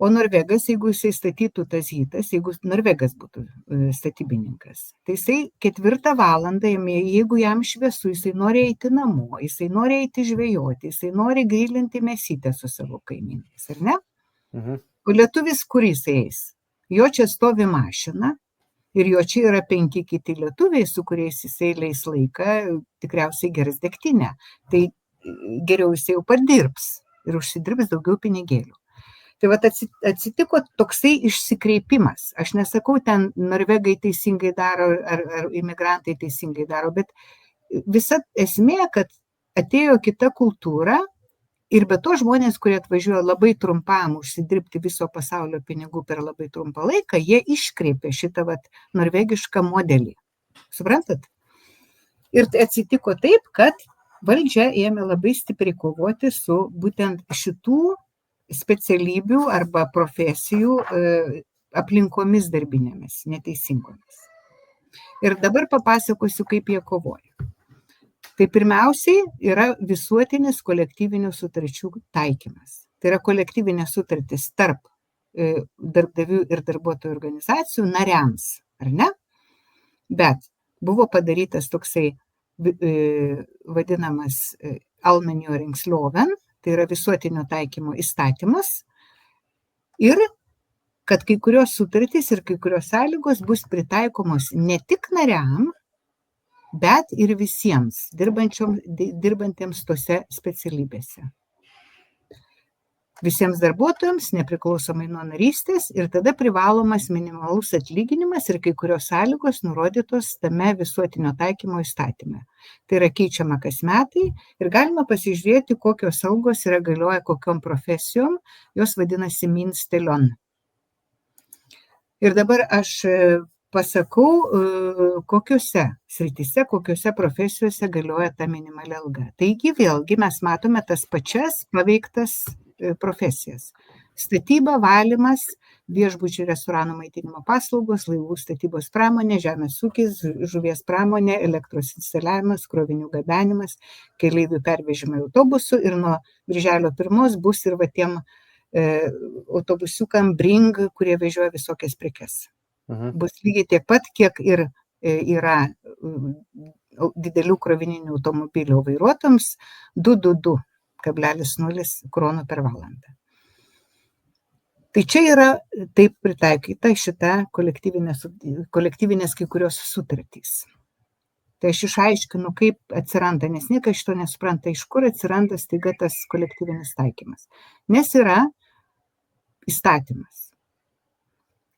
O norvegas, jeigu jisai statytų tas hitas, jeigu norvegas būtų statybininkas, tai jisai 4 valandą, jeigu jam šviesu, jisai nori eiti namo, jisai nori eiti žvejoti, jisai nori grilinti mėsytę su savo kaimynais, ar ne? O lietuvis, kur jisai eis? Jo čia stovi mašina ir jo čia yra 5 kiti lietuviai, su kuriais jisai leis laiką, tikriausiai gers degtinę. Tai geriau jisai jau padirbs ir užsidirbs daugiau pinigėlių. Tai vat atsitiko toksai išsikreipimas. Aš nesakau, ten norvegai teisingai daro ar imigrantai teisingai daro, bet visa esmė, kad atėjo kita kultūra. Ir be to žmonės, kurie atvažiuoja labai trumpam užsidirbti viso pasaulio pinigų per labai trumpą laiką, jie iškreipė šitą norvegišką modelį. Suprantat? Ir atsitiko taip, kad valdžia ėmė labai stipriai kovoti su būtent šitų specialybių arba profesijų aplinkomis darbinėmis, neteisingomis. Ir dabar papasakosiu, kaip jie kovoja. Tai pirmiausiai yra visuotinis kolektyvinių sutarčių taikymas. Tai yra kolektyvinė sutartis tarp darbdavių ir darbuotojų organizacijų nariams, ar ne? Bet buvo padarytas toksai vadinamas allmenngjøringsloven, tai yra visuotinio taikymo įstatymas, ir kad kai kurios sutartys ir kai kurios sąlygos bus pritaikomos ne tik nariam, bet ir visiems dirbantiems tose specialybėse. Visiems darbuotojams, nepriklausomai nuo narystės, ir tada privalomas minimalus atlyginimas ir kai kurios sąlygos nurodytos tame visuotinio taikymo įstatyme. Tai yra keičiama kas metai ir galima pasižiūrėti, kokios algos yra galioja kokiom profesijom, jos vadinasi minstelon. Ir dabar aš pasakau, kokiuose srityse, kokiuose profesijose galioja ta minimali alga. Taigi vėlgi mes matome tas pačias paveiktas profesijas. Statyba, valymas, viešbučių restoranų maitinimo paslaugos, laivų statybos pramonė, žemės ūkis, žuvies pramonė, elektros instaliavimas, krovinių gabenimas, keleivių pervežimai autobusų ir nuo birželio 1 bus ir tiem autobusiukam Bring, kurie vežioja visokias prekes. bus lygiai tiek pat, kiek ir yra didelių krovininių automobilių vairuotojams 222,0 kronų per valandą. Tai čia yra taip pritaikyta šita kolektyvinės kai kurios sutartys. Tai aš išaiškinu, kaip atsiranda, nes niekas šito nesupranta, iš kur atsiranda staiga tas kolektyvinis taikymas. Nes yra įstatymas,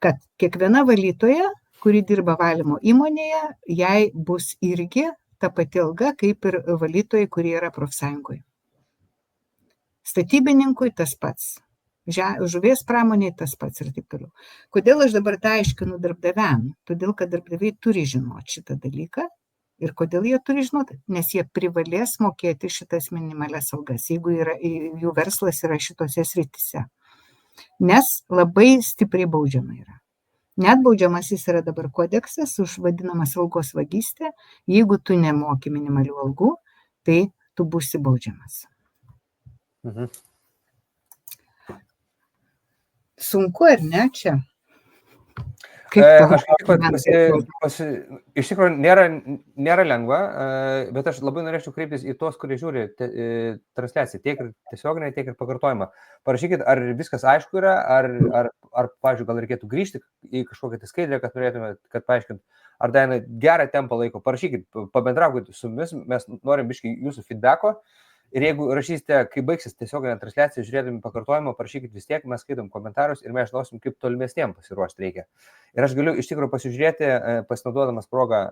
kad kiekviena valytoja, kuri dirba valymo įmonėje, jai bus irgi ta pati alga, kaip ir valytojai, kurie yra profsąjungoje. Statybininkui tas pats. Žuvies pramoniai tas pats ir taip toliau. Kodėl aš dabar tai aiškinu darbdaviam? Todėl, kad darbdaviai turi žinoti šitą dalyką. Ir kodėl jie turi žinoti? Nes jie privalės mokėti šitas minimalias algas, jeigu jų verslas yra šitose srityse. Nes labai stipriai baudžiama yra. Net baudžiamasis yra dabar kodeksas už vadinamas algos vagystę. Jeigu tu nemoki minimalių algų, tai tu būsi baudžiamas. Sunku ar ne čia? Iš tikrųjų nėra lengva, bet aš labai norėčiau kreiptis į tos, kurie žiūri transliaciją, tiek ir tiesioginę, tiek ir pakartojimą. Parašykit, ar viskas aišku yra, ar pavyzdžiui, gal reikėtų grįžti į kažkokią skaidrę, kad norėtume, kad paaiškint, ar Daina gerą tempą laiko. Parašykit, pabendraukit su mumis, mes norim biškį jūsų feedbacko. Ir jeigu rašysite, kai baigsis tiesioginę transliaciją, žiūrėdami pakartojimą, parašykit vis tiek, mes skaitom komentarus ir mes žinosim, kaip tolimesniem pasiruošti reikia. Ir aš galiu iš tikrųjų pasižiūrėti, pasinaudodamas progą,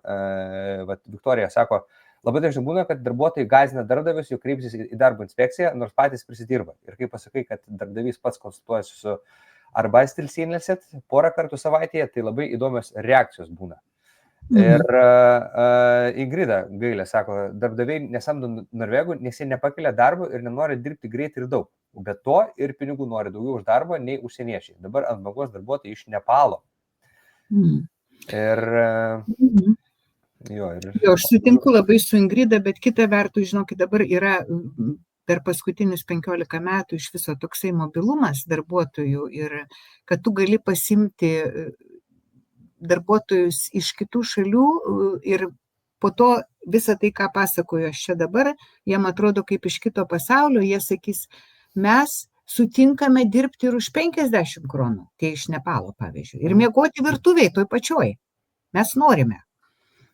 Viktorija sako, labai dažnai būna, kad darbuotojai gąsdina darbdavius, jau kreipsis į darbo inspekciją, nors patys prisidirba. Ir kai pasakai, kad darbdavys pats konsultuojasi su Arbeitsilsynelset porą kartų savaitėje, tai labai įdomios reakcijos būna. Ir Ingrida Gailė sako, darbdaviai nesamdo norvegų, nes jie nepakelia darbo ir nenori dirbti greitai ir daug. Be to ir pinigų nori daugiau už darbą nei užsieniečiai. Dabar ant bangos darbuotojai iš Nepalo. Ir... Jo, aš sutinku labai su Ingrida, bet kita vertus, žinokit, dabar yra per paskutinius 15 metų iš viso toksai mobilumas darbuotojų ir kad tu gali pasimti darbuotojus iš kitų šalių ir po to visą tai, ką pasakoju aš čia dabar, jiem atrodo kaip iš kito pasaulio, jie sakys, mes sutinkame dirbti ir už 50 kronų, tie iš Nepalo, pavyzdžiui, ir miegoti virtuviai toj pačioj. Mes norime.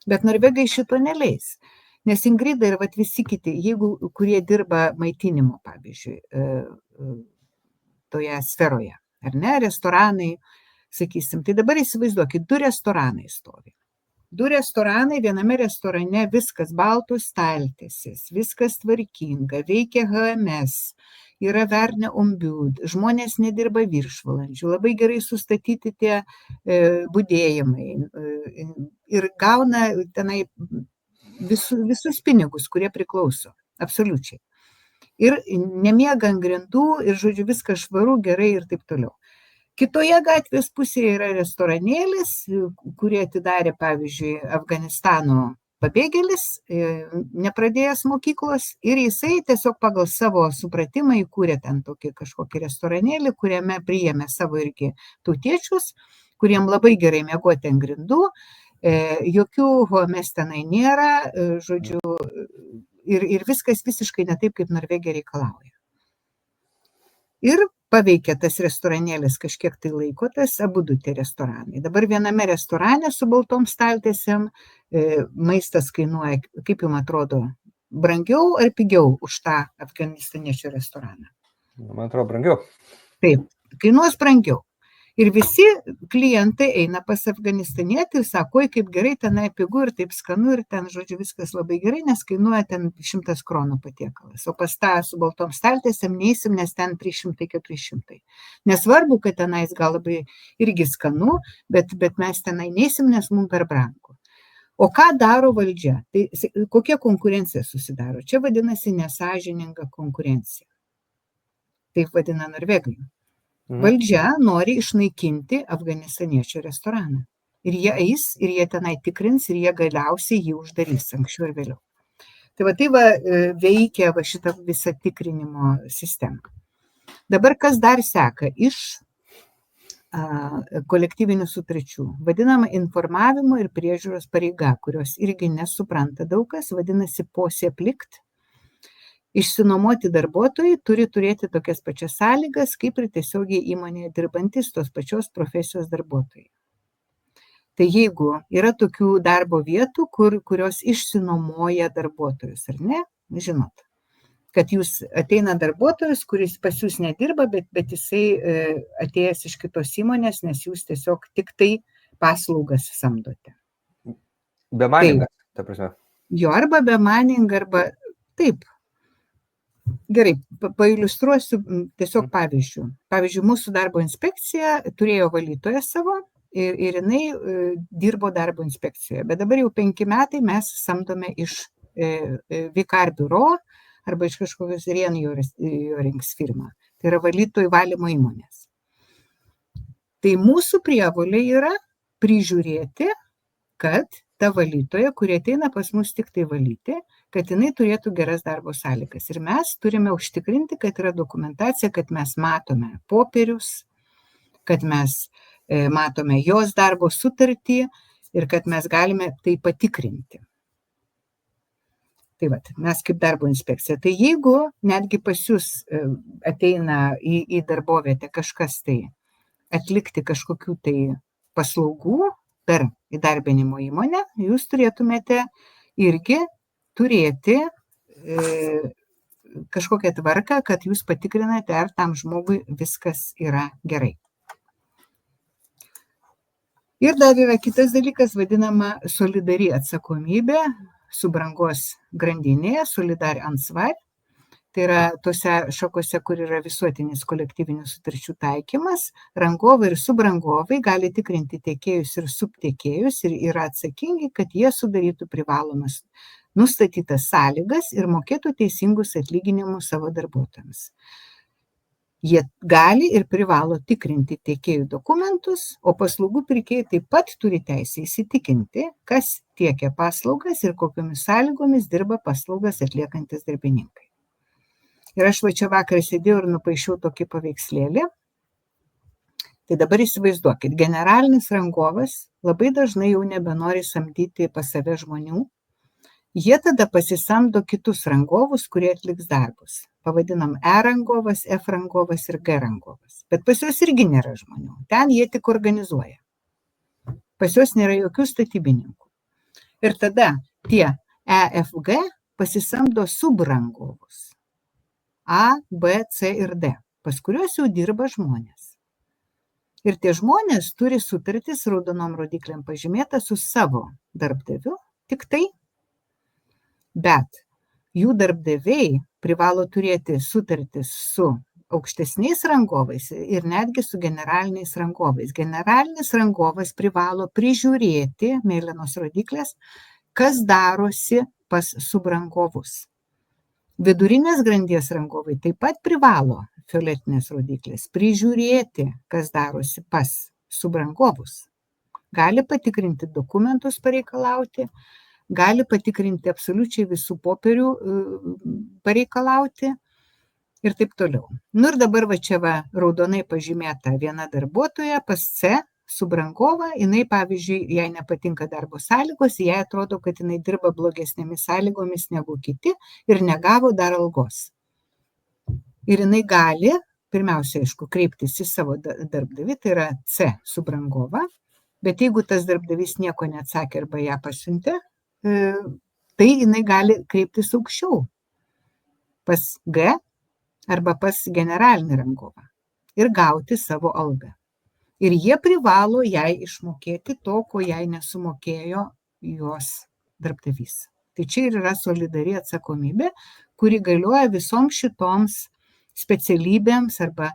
Bet norvegai šito neleis. Nes Ingrida ir visi kiti, jeigu kurie dirba maitinimo, pavyzdžiui, toje sferoje, ar ne, restoranai, sakysim, tai dabar įsivaizduokit, 2 restoranai stovi. 2 restoranai, viename restorane viskas baltos staltiesės, viskas tvarkinga, veikia HMS, yra Verne Ombud, žmonės nedirba viršvalandžių, labai gerai sustatyti tie budėjimai ir gauna tenai visus pinigus, kurie priklauso, absoliučiai. Ir nemiega ant grindų, ir žodžiu, viskas švaru, gerai ir taip toliau. Kitoje gatvės pusėje yra restoranėlis, kurį atidarė, pavyzdžiui, Afganistano pabėgėlis, nepradėjęs mokyklos, ir jisai tiesiog pagal savo supratimą įkūrė ten tokį kažkokį restoranėlį, kuriame priėmė savo irgi tautiečius, kuriem labai gerai miegoti ant grindų, jokių HMS tenai nėra, žodžiu, ir viskas visiškai ne taip, kaip Norvegija reikalauja. Ir paveikė tas restoranėlis kažkiek tai laiko, tas abudu tie restoranai. Dabar viename restorane su baltom staltiesėm maistas kainuoja, kaip jums atrodo, brangiau ar pigiau už tą afganistaniečio restoraną? Man atrodo, brangiau. Taip, kainuos brangiau. Ir visi klientai eina pas afganistanietį ir sako, oi, kaip gerai tenai pigu ir taip skanu ir ten, žodžiu, viskas labai gerai, nes kainuoja ten 100 kronų patiekalas. O pas tą su baltom staltiesėm neįsim, nes ten 300-400. Nesvarbu, kad tenais gal labai irgi skanu, bet mes tenai neįsim, nes mums per brangu. O ką daro valdžia? Tai kokia konkurencija susidaro? Čia vadinasi nesąžininga konkurencija. Taip vadina norvegai. Valdžia nori išnaikinti afganistaniečio restoraną. Ir jie eis, ir jie tenai tikrins, ir jie galiausiai jį uždarys anksčiau ir vėliau. Tai veikia šitą visą tikrinimo sistemą. Dabar kas dar seka? Iš kolektyvinių sutarčių, vadinama informavimo ir priežiūros pareiga, kurios irgi nesupranta daug kas, vadinasi posėplikt. Išsinuomoti darbuotojai turi turėti tokias pačias sąlygas, kaip ir tiesiogiai įmonėje dirbantis tos pačios profesijos darbuotojai. Tai jeigu yra tokių darbo vietų, kurios išsinuomoja darbuotojus, ar ne, žinot, kad jūs ateina darbuotojas, kuris pas jūs nedirba, bet jisai atėjęs iš kitos įmonės, nes jūs tiesiog tik tai paslaugas samdote. Bemaningas, ta prasme. Jo, arba bemaninga, arba taip. Gerai, pailiustruosiu tiesiog pavyzdžių. Pavyzdžiui, mūsų darbo inspekcija turėjo valytoją savo ir jinai dirbo darbo inspekcijoje, bet dabar jau 5 metai mes samdome iš Vikar biuro arba iš kažkokios Renjorings firma. Tai yra valytojų valymo įmonės. Tai mūsų prievolė yra prižiūrėti, kad ta valytoja, kurie ateina pas mus tik tai valyti, kad jinai turėtų geras darbo sąlygas. Ir mes turime užtikrinti, kad yra dokumentacija, kad mes matome popierius, kad mes matome jos darbo sutartį ir kad mes galime tai patikrinti. Tai vat, mes kaip darbo inspekcija. Tai jeigu netgi pas jūs ateina į darbovietę kažkas tai atlikti kažkokių tai paslaugų per įdarbinimo įmonę, jūs turėtumėte irgi turėti kažkokią tvarką, kad jūs patikrinate, ar tam žmogui viskas yra gerai. Ir dar yra kitas dalykas, vadinama solidari atsakomybė subrangos grandinėje, solidar ansvar. Tai yra tose šakose, kur yra visuotinis kolektyvinių sutarčių taikymas, rangovai ir subrangovai gali tikrinti tiekėjus ir subtiekėjus ir yra atsakingi, kad jie sudarytų privalomas nustatytas sąlygas ir mokėtų teisingus atlyginimus savo darbuotojams. Jie gali ir privalo tikrinti tiekėjų dokumentus, o paslaugų pirkėjai taip pat turi teisę įsitikinti, kas tiekia paslaugas ir kokiomis sąlygomis dirba paslaugas atliekantis darbininkai. Ir aš va čia vakar sėdėjau ir nupaišiau tokį paveikslėlį. Tai dabar įsivaizduokit, generalinis rangovas labai dažnai jau nebenori samdyti pas save žmonių. Jie tada pasisamdo kitus rangovus, kurie atliks darbus. Pavadinam E rangovas, F rangovas ir G rangovas. Bet pas juos irgi nėra žmonių. Ten jie tik organizuoja. Pas juos nėra jokių statybininkų. Ir tada tie EFG pasisamdo subrangovus. A, B, C ir D, pas kuriuos jau dirba žmonės. Ir tie žmonės turi sutartis raudonom rodyklėm pažymėtą su savo darbdaviu, tik tai. Bet jų darbdaviai privalo turėti sutartis su aukštesniais rangovais ir netgi su generaliniais rangovais. Generalinis rangovas privalo prižiūrėti, mėlynos rodyklės, kas darosi pas subrangovus. Vidurinės grandies rangovai taip pat privalo, fioletinės rodyklės, prižiūrėti, kas darosi pas subrangovus. Gali patikrinti dokumentus pareikalauti, gali patikrinti absoliučiai visų popierių pareikalauti ir taip toliau. Nu ir dabar va čia va raudonai pažymėta viena darbuotoja pas C subrangovą, jinai pavyzdžiui, jai nepatinka darbo sąlygos, jai atrodo, kad jinai dirba blogesnėmis sąlygomis negu kiti ir negavo dar algos. Ir jinai gali, pirmiausia, aišku, kreiptis į savo darbdavį, tai yra C subrangovą, bet jeigu tas darbdavys nieko neatsakė arba ją pasiuntė, tai jinai gali kreiptis aukščiau pas G arba pas generalinį rangovą ir gauti savo algą. Ir jie privalo jai išmokėti to, ko jai nesumokėjo jos darbdavys. Tai čia ir yra solidari atsakomybė, kuri galioja visoms šitoms specialybėms arba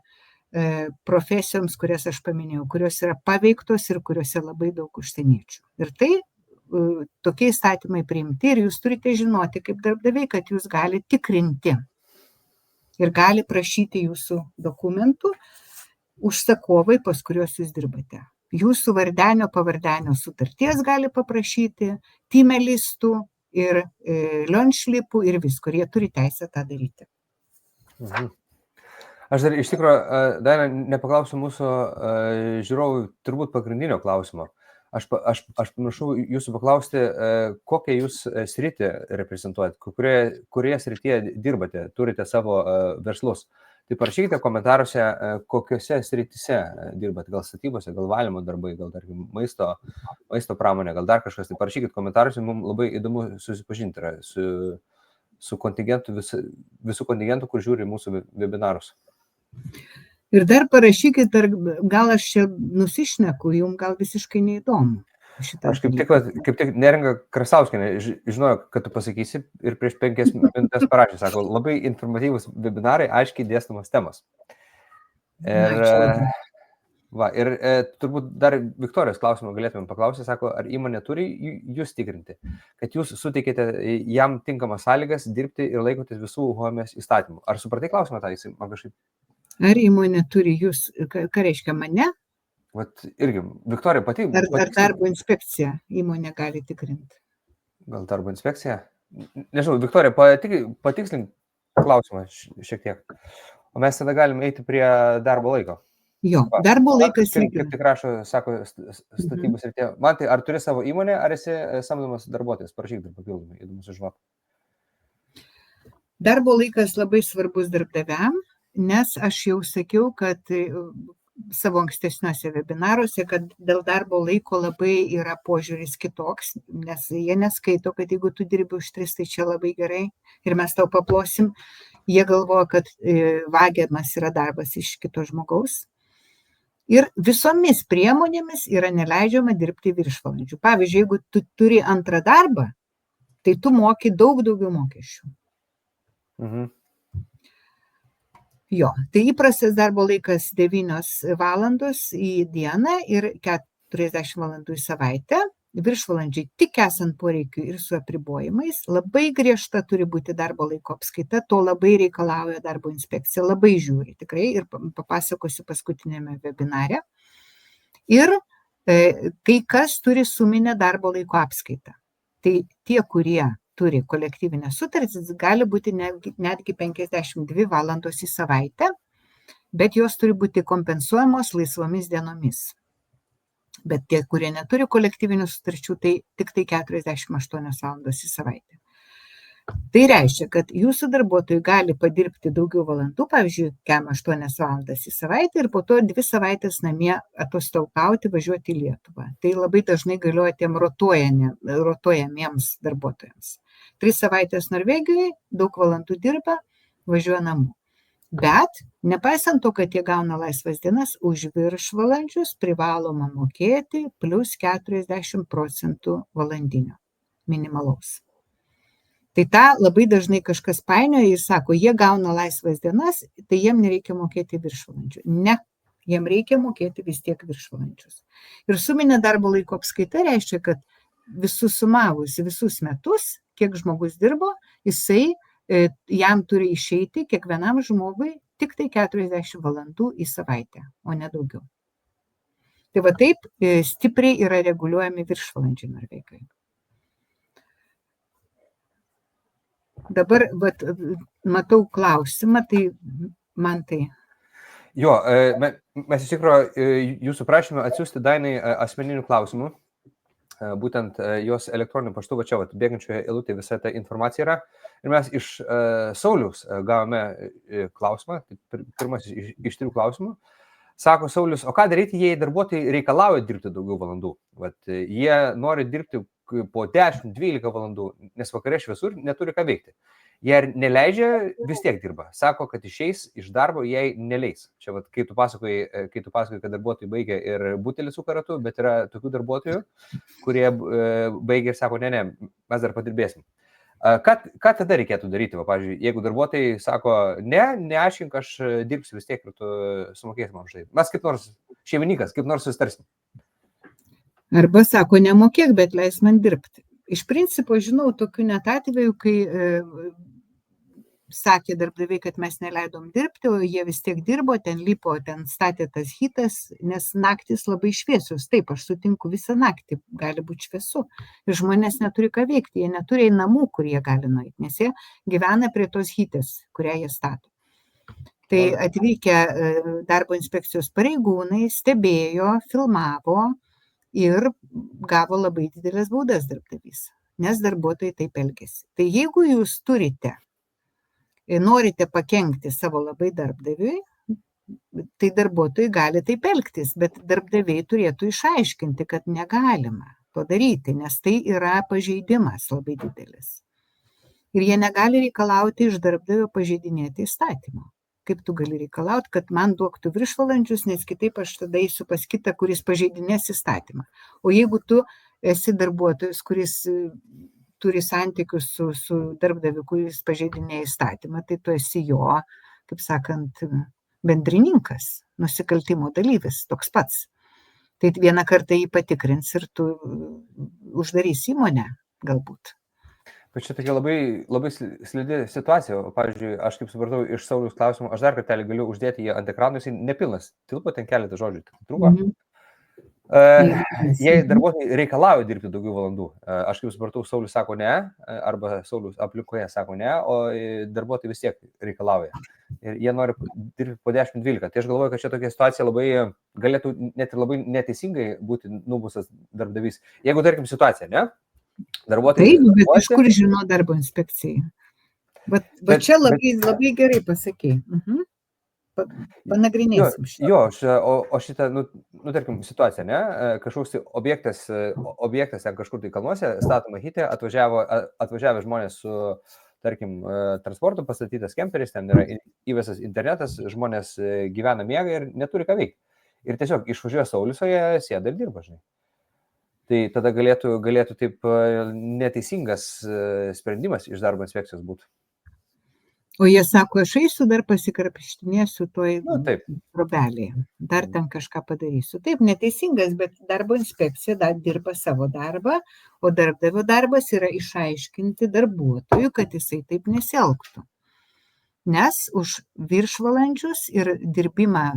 profesijoms, kurias aš paminėjau, kurios yra paveiktos ir kuriuose labai daug užsieniečių. Ir tai tokie įstatymai priimti ir jūs turite žinoti kaip darbdaviai, kad jūs gali tikrinti ir gali prašyti jūsų dokumentų užsakovai, pas kuriuos jūs dirbate. Jūsų vardenio pavardenio sutarties gali paprašyti, timelistų ir lionšlipų ir visko, ir jie turi teisę tą daryti. Aš dar iš tikrųjų, dar nepaklausiu mūsų žiūrovų turbūt pagrindinio klausimo. Aš pamiršau jūsų paklausti, kokią jūs sritį reprezentuojat, kurioje srityje dirbate, turite savo verslus. Tai parašykite komentaruose, kokiuose srityse dirbat, gal statybose, gal valymo darbai, gal tarkim maisto pramonė, gal dar kažkas. Tai parašykite komentaruose, mums labai įdomu susipažinti yra su kontingentu, visų kontingentų, kur žiūri mūsų webinarus. Ir dar parašykit, gal aš čia nusišneku, jums gal visiškai neįdomu. Aš kaip tik Neringa Krasauskinė žinojo, kad tu pasakysi ir prieš 5 minutės parašė, sako, labai informatyvus webinarai, aiškiai dėstamos temos. Ir turbūt dar Viktorijos klausimą galėtumėm paklausyti, sako, ar įmonė turi jūs tikrinti, kad jūs suteikėte jam tinkamas sąlygas dirbti ir laikotės visų HOMS įstatymų. Ar supratai klausimą tą, jis man kažkaip? Ar įmonė turi jūs, ką reiškia mane? Vat irgi, Viktorija pati... Ar darbo inspekcija įmonė gali tikrinti? Gal darbo inspekcija? Nežinau, Viktorija, patikslink klausimą šiek tiek. O mes tada galime eiti prie darbo laiko. Jo, darbo laikas... Kaip tik rašo, sako, statybos ir tie. Man tai, ar turi savo įmonę, ar esi samdomas darbuotojas? Parašyk dar papildomai, įdomu sužinoti. Darbo laikas labai svarbus darbdaviam, nes aš jau sakiau, kad savo ankstesniuose webinaruose, kad dėl darbo laiko labai yra požiūris kitoks, nes jie neskaito, kad jeigu tu dirbi už 3, tai čia labai gerai ir mes tau paplosim. Jie galvoja, kad vagiamas yra darbas iš kito žmogaus. Ir visomis priemonėmis yra neleidžiama dirbti viršvalandžių. Pavyzdžiui, jeigu tu turi antrą darbą, tai tu moki daug daugiau mokesčių. Mhm. Jo, tai įprastas darbo laikas 9 valandos į dieną ir 40 valandų į savaitę. Viršvalandžiai tik esant poreikiu ir su apribojimais. Labai griežta turi būti darbo laiko apskaita, to labai reikalauja darbo inspekcija, labai žiūri tikrai ir papasakosiu paskutinėme webinare. Ir kai kas turi suminę darbo laiko apskaitą. Tai tie, kurie turi kolektyvinę sutartis, gali būti netgi 52 valandos į savaitę, bet jos turi būti kompensuojamos laisvomis dienomis. Bet tie, kurie neturi kolektyvinių sutarčių, tai tik tai 48 valandos į savaitę. Tai reiškia, kad jūsų darbuotojai gali padirbti daugiau valandų, pavyzdžiui, 8 valandas į savaitę ir po to 2 savaitės namie atostogauti, važiuoti į Lietuvą. Tai labai dažnai galioja tiem rotuojamiems darbuotojams. 3 savaitės Norvegijoje, daug valandų dirba, važiuoja namo. Bet, nepaisant to, kad jie gauna laisvas dienas, už viršvalandžius privaloma mokėti plus 40% valandinio minimalaus. Tai tą labai dažnai kažkas painioja ir sako, jie gauna laisvas dienas, tai jiem nereikia mokėti viršvalandžių. Ne, jiem reikia mokėti vis tiek viršvalandžius. Ir suminė darbo laiko apskaita reiškia, kad visus sumavus visus metus, kiek žmogus dirbo, jam turi išeiti kiekvienam žmogui tik tai 40 valandų į savaitę, o ne daugiau. Tai va taip stipriai yra reguliuojami viršvalandžiai Norvegijoje. Dabar matau klausimą, tai man tai... Jo, mes iš tikrųjų jūsų prašymą atsiųsti Dainai asmeninių klausimų, būtent jos elektroniniu paštu, va čia, bėgančioje eilutėje visa ta informacija yra. Ir mes iš Sauliaus gavome klausimą, pirmasis iš 3 klausimų. Sako Saulius, o ką daryti, jei darbuotojai reikalauja dirbti daugiau valandų? Vat, jie nori dirbti po 10-12 valandų, nes vakarė šviesur neturi ką veikti. Jie neleidžia, vis tiek dirba. Sako, kad išeis iš darbo, jei neleis. Čia, vat, kai tu pasakoji, kad darbuotojai baigia ir butelį su karatu, bet yra tokių darbuotojų, kurie baigia ir sako, ne, mes dar padirbėsim. Ką tada reikėtų daryti? Va, pavyzdžiui, jeigu darbuotojai sako, neaiškink, aš dirbsiu vis tiek ir tu sumokėsi man už tai. Mes kaip nors šeimininkas, kaip nors susitarsim. Arba sako, nemokėk, bet leis man dirbti. Iš principo, žinau tokių net atvejų, kai sakė darbdaviai, kad mes neleidom dirbti, o jie vis tiek dirbo, ten lipo, ten statė tas hitas, nes naktis labai šviesios. Taip, aš sutinku, visą naktį gali būti šviesu. Ir žmonės neturi ką veikti, jie neturi namų, kur jie gali nueiti, nes jie gyvena prie tos hitės, kurią jie stato. Tai atvykę darbo inspekcijos pareigūnai stebėjo, filmavo ir gavo labai didelės baudas darbdavys, nes darbuotojai taip elgėsi. Tai jeigu jūs norite pakenkti savo labai darbdaviui, tai darbuotojai gali taip elgtis, bet darbdaviai turėtų išaiškinti, kad negalima to daryti, nes tai yra pažeidimas labai didelis. Ir jie negali reikalauti iš darbdavio pažeidinėti įstatymą. Kaip tu gali reikalauti, kad man duoktų viršvalandžius, nes kitaip aš tada eisiu pas kitą, kuris pažeidinės įstatymą. O jeigu tu esi darbuotojas, kuris turi santykius su darbdaviu, kuris pažeidinėja įstatymą, tai tu esi jo, kaip sakant, bendrininkas, nusikaltimo dalyvis, toks pats. Tai vieną kartą jį patikrins ir tu uždarys įmonę, galbūt. Bet čia tokia labai slidi situacija. Pavyzdžiui, aš kaip supratau iš Sauliaus klausimų, aš dar kartelį galiu uždėti jį ant ekranų, jis nepilnas, tilpo ten keletą žodžių. Trūko. Jei darbuotojai reikalauja dirbti daugiau valandų, aš kaip supratau, Saulius sako ne, arba Saulius aplinkoje sako ne, o darbuotojai vis tiek reikalauja. Ir jie nori dirbti po 10-12. Tai aš galvoju, kad čia tokia situacija galėtų net ir labai neteisingai būti nubaustas darbdavys. Jeigu, tarkim, situacija, ne? Taip, bet iš kur žino darbo inspekcijai? Bet čia labai gerai pasakei. Panagrinėsim šitą. Jo, o šitą, tarkim, situacija, ne? Kažkoks objektas ten kažkur tai kalnuose, statoma hitė, atvažiavę žmonės su, tarkim, transportu, pastatytas kemperis, ten yra įvestas internetas, žmonės gyvena, miega ir neturi ką veikti. Ir tiesiog išvažiuoja Saulius, o jie sėda ir dirba, žinai. Tai tada galėtų taip neteisingas sprendimas iš darbo inspekcijos būtų. O jie sako, aš eisiu dar pasikrapštinėsiu toj trobelėje, dar ten kažką padarysiu. Taip, neteisingas, bet darbo inspekcija dar dirba savo darbą, o darbdavio darbas yra išaiškinti darbuotojui, kad jisai taip nesielgtų. Nes už viršvalandžius ir dirbimą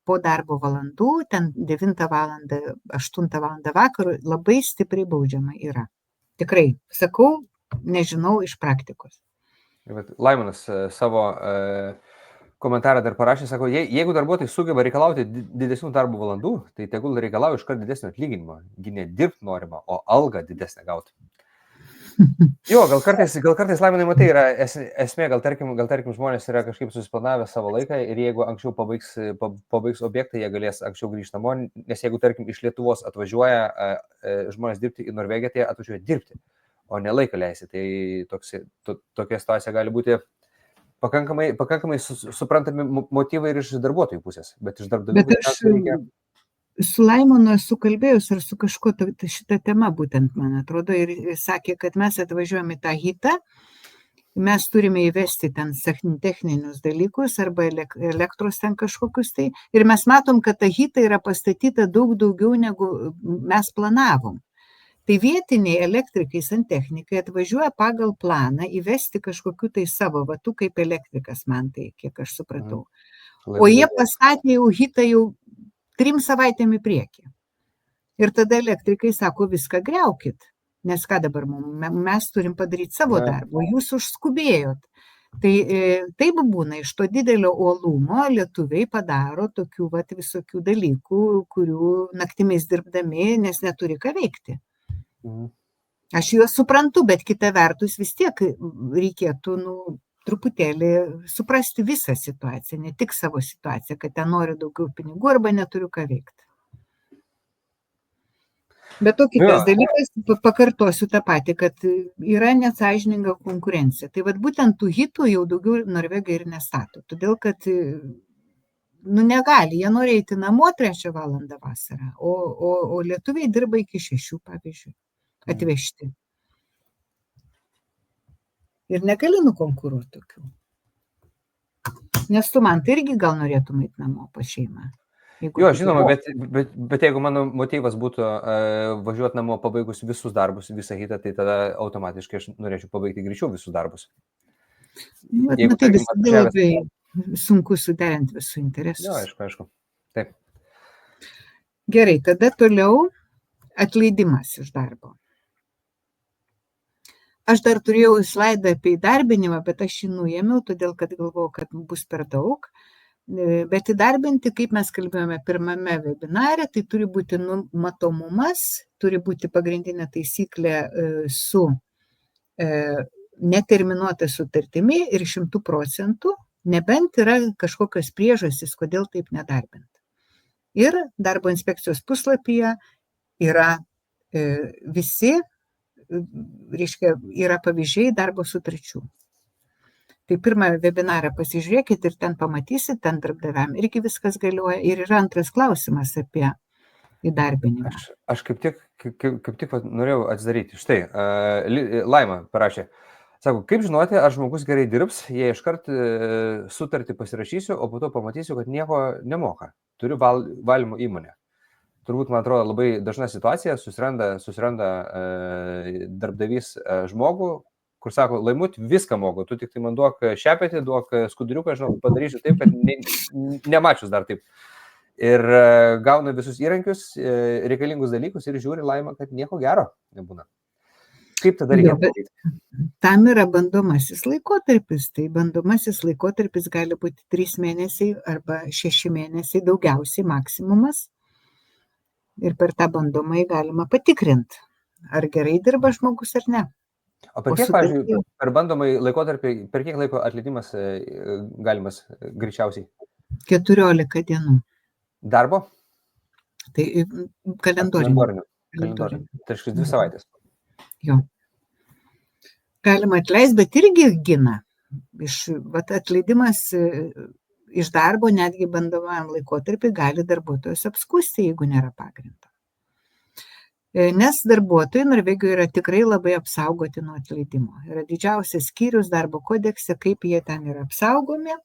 po darbo valandų, ten 9 valandą, 8 valandą vakarų, labai stipriai baudžiama yra. Tikrai, sakau, nežinau iš praktikos. Laimonas savo komentarą dar parašė, sako, jeigu darbuotojai sugeba reikalauti didesnių darbo valandų, tai tegul reikalauja iškart didesnio atlyginimo, ne dirbti norima, o algą didesnę gauti. Jo, gal kartais Laimonai, matai, yra esmė, gal tarkim žmonės yra kažkaip susiplanavę savo laiką ir jeigu anksčiau pabaigs objektą, jie galės anksčiau grįžti namo, nes jeigu, tarkim, iš Lietuvos atvažiuoja žmonės dirbti į Norvegiją, tai atvažiuoja dirbti, o ne laiką leisi. Tai tokia situacija gali būti pakankamai suprantami motyvai ir iš darbuotojų pusės, bet iš darbdavių pusės reikia. Su Laimonu esu kalbėjus ar su kažkuo šitą temą būtent, man atrodo, ir sakė, kad mes atvažiuojame į tą hitą, mes turime įvesti ten techninius dalykus arba elektros ten kažkokius tai, ir mes matom, kad ta hita yra pastatyta daug daugiau negu mes planavom. Tai vietiniai elektrikai, santechnikai atvažiuoja pagal planą įvesti kažkokiu tai savo, va tu kaip elektrikas man tai, kiek aš supratau. O jie pastatė jau hitą jau 3 savaitėm į priekį. Ir tada elektrikai sako, viską griaukit, nes ką dabar mes turim padaryti savo darbą, jūs užskubėjot. Tai taip būna, iš to didelio uolumo lietuviai padaro tokių visokių dalykų, kurių naktimis dirbdami, nes neturi ką veikti. Aš juos suprantu, bet kita vertus vis tiek reikėtų truputėlį suprasti visą situaciją, ne tik savo situaciją, kad ten noriu daugiau pinigų arba neturiu ką veikti. Bet to kitas dalykas, pakartosiu tą patį, kad yra nesąžininga konkurencija. Tai būtent tų hitų jau daugiau Norvegai ir nestato, todėl kad negali, jie nori eiti namo 3 valandą vasarą, o lietuviai dirba iki 6, pavyzdžiui, atvežti. Ir negali nukonkuruoti tokių. Nes tu man tai irgi gal norėtum eiti namo pas šeimą. Jo, žinoma, bet jeigu mano motyvas būtų važiuoti namo pabaigus visus darbus, visą hitą, tai tada automatiškai aš norėčiau pabaigti greičiau visus darbus. Tai visada labai sunku suderinti visų interesus. Jo, aišku. Taip. Gerai, tada toliau atleidimas iš darbo. Aš dar turėjau slaidą apie įdarbinimą, bet aš jį nuėmiau, todėl kad galvojau, kad bus per daug. Bet įdarbinti, kaip mes kalbėjome pirmame webinare, tai turi būti matomumas, turi būti pagrindinė taisyklė su neterminuota sutartimi ir 100%, nebent yra kažkokios priežastys, kodėl taip nedarbinti. Ir darbo inspekcijos puslapyje yra visi, reiškia, yra pavyzdžiai darbo sutarčių. Tai pirmą webinarą pasižiūrėkit ir ten pamatysit, ten darbdaviam irgi viskas galioja. Ir yra antras klausimas apie įdarbinimą. Aš kaip tik norėjau atsidaryti. Štai, Laima parašė. Sako, kaip žinoti, ar žmogus gerai dirbs, jei iškart sutartį pasirašysiu, o po to pamatysiu, kad nieko nemoka. Turiu valymo įmonę. Turbūt, man atrodo, labai dažna situacija, susiranda darbdavys žmogų, kur sako, Laimut, viską moku, tu tik tai man duok šepetį, duok skuduriuką, žinau, padarysiu taip, kad nemačius dar taip. Ir gauna visus įrankius, reikalingus dalykus ir žiūri Laima, kad nieko gero nebūna. Kaip tada reikia daryti? Tam yra bandomasis laikotarpis. Tai bandomasis laikotarpis gali būti 3 mėnesiai arba 6 mėnesiai, daugiausiai maksimumas. Ir per tą bandomąjį galima patikrinti, ar gerai dirba žmogus ar ne. O per kiek, pavyzdžiui, per bandomąjį laikotarpį, per kiek laiko atleidimas galimas greičiausiai? 14 dienų. Darbo? Tai kalendorinio. Tai 2 savaitės. Jo. Galima atleisti, bet irgi gina. Atleidimas iš darbo netgi bandomajam laikotarpį gali darbuotojas apskųsti, jeigu nėra pagrindo. Nes darbuotojai Norvegijoje yra tikrai labai apsaugoti nuo atleidimo. Yra didžiausias skyrius darbo kodekse, kaip jie ten yra apsaugomi.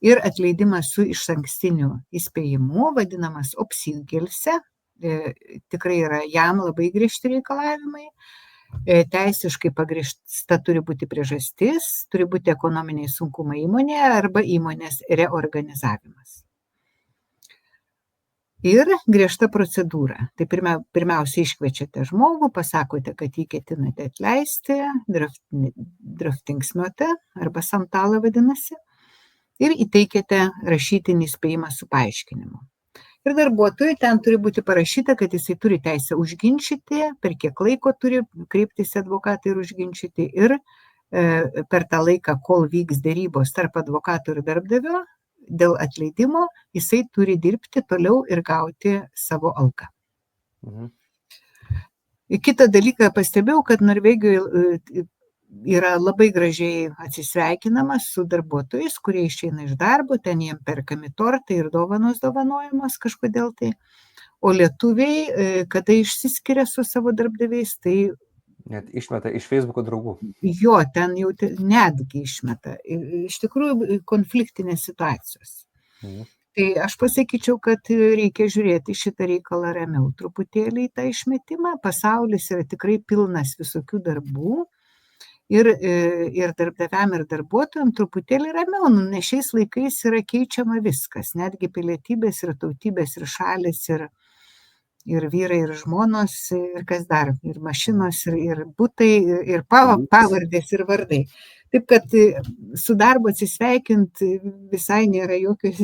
Ir atleidimas su išankstiniu įspėjimu, vadinamas opsigelse, tikrai yra jam labai griežti reikalavimai. Teisiškai pagrįsta turi būti priežastis, turi būti ekonominiai sunkumai įmonėje arba įmonės reorganizavimas. Ir griežta procedūra. Tai pirmiausia iškviečiate žmogų, pasakote, kad jį ketinate atleisti, draftingsmiote arba samtalą vadinasi, ir įteikiate rašytinį įspėjimą su paaiškinimu. Ir darbuotojui ten turi būti parašyta, kad jisai turi teisę užginčyti, per kiek laiko turi kreiptis advokatą ir užginčyti. Ir per tą laiką, kol vyks dėrybos tarp advokato ir darbdavio, dėl atleidimo jisai turi dirbti toliau ir gauti savo algą. Kitą dalyką pastebėjau, kad Norvegijoje yra labai gražiai atsisveikinama su darbuotojais, kurie išeina iš darbo, ten jiem perkami tortai ir dovanos dovanojamos kažkodėl tai. O lietuviai, kada išsiskiria su savo darbdaviais, tai... Net išmeta iš Facebook'o draugų. Jo, ten jau netgi išmeta. Iš tikrųjų, konfliktinės situacijos. Tai aš pasakyčiau, kad reikia žiūrėti šitą reikalą ramiau truputėlį į tą išmetimą. Pasaulis yra tikrai pilnas visokių darbų. Ir darbdaviam ir darbuotojam truputėlį ramiau, nes šiais laikais yra keičiama viskas, netgi pilietybės ir tautybės ir šalis, ir vyrai, ir žmonos, ir kas dar, ir mašinos, ir butai, ir pavardės, ir vardai. Taip kad su darbu atsisveikinti visai nėra jokios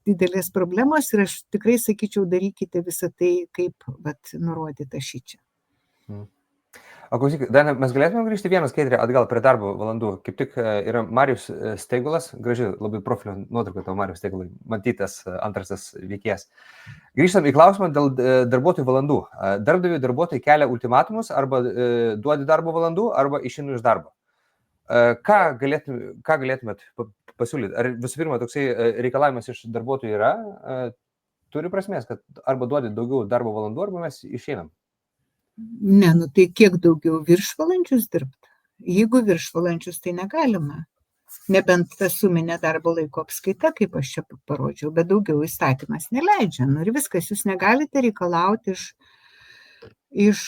didelės problemos ir aš tikrai sakyčiau, darykite visą tai, kaip nurodyta šičia. O klausyk, Dana, mes galėtume grįžti vieną skaidrę atgal prie darbo valandų. Kaip tik yra Marijus Steigulas, graži labai profilio nuotrauka tavo Marijus Steigulai, matytas antrasis veikėjas. Grįžtam į klausimą dėl darbuotojų valandų. Darbdaviui darbuotojai kelia ultimatumus arba duodi darbo valandų, arba išeinu iš darbo. Ką galėtumėt pasiūlyti? Ar visų pirma toksai reikalavimas iš darbuotojų yra? Turi prasmės, kad arba duodi daugiau darbo valandų, arba mes išeinam? Ne, tai kiek daugiau viršvalandžius dirbti? Jeigu viršvalandžius, tai negalima. Nebent ta suminė darbo laiko apskaita, kaip aš čia parodžiau, bet daugiau įstatymas neleidžia. Ir viskas, jūs negalite reikalauti iš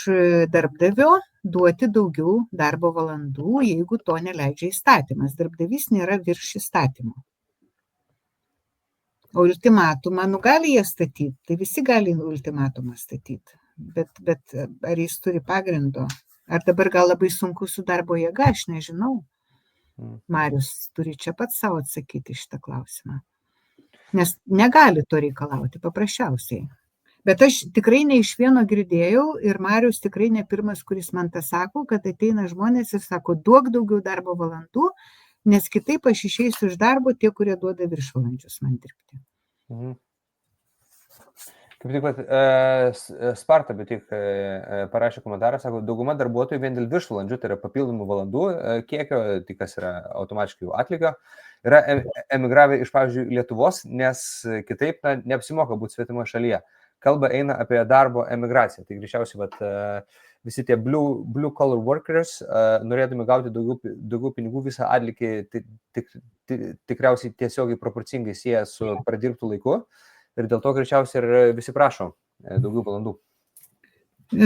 darbdavio duoti daugiau darbo valandų, jeigu to neleidžia įstatymas. Darbdavys nėra virš įstatymo. O ultimatumą, gali jie statyti, tai visi gali ultimatumą statyti. Bet ar jis turi pagrindo Ar dabar gal labai sunku su darbo jėga, aš nežinau. Marius turi čia pats savo atsakyti šitą klausimą. Nes negali to reikalauti, paprasčiausiai. Bet aš tikrai ne iš vieno girdėjau ir Marius tikrai ne pirmas, kuris man tą sako, kad ateina žmonės ir sako, duok daugiau darbo valandų, nes kitaip aš išeisiu iš darbo tie, kurie duoda viršvalandžius man dirbti. Kaip tik, Sparta, bet tik parašė komentarą, sako, dauguma darbuotojų vien dėl viršvalandžių, tai yra papildomų valandų kiekio, tai kas yra automatiškai jų atlygio, yra emigravę iš, pavyzdžiui, Lietuvos, nes kitaip neapsimoka būti svetimoje šalyje. Kalba eina apie darbo emigraciją. Tai greičiausiai visi tie blue collar workers, norėdami gauti daugiau pinigų visą atlygį, tikriausiai tiesiogiai proporcingai sieja su pradirbtų laiku. Ir dėl to greičiausiai ir visi prašo daugiau valandų.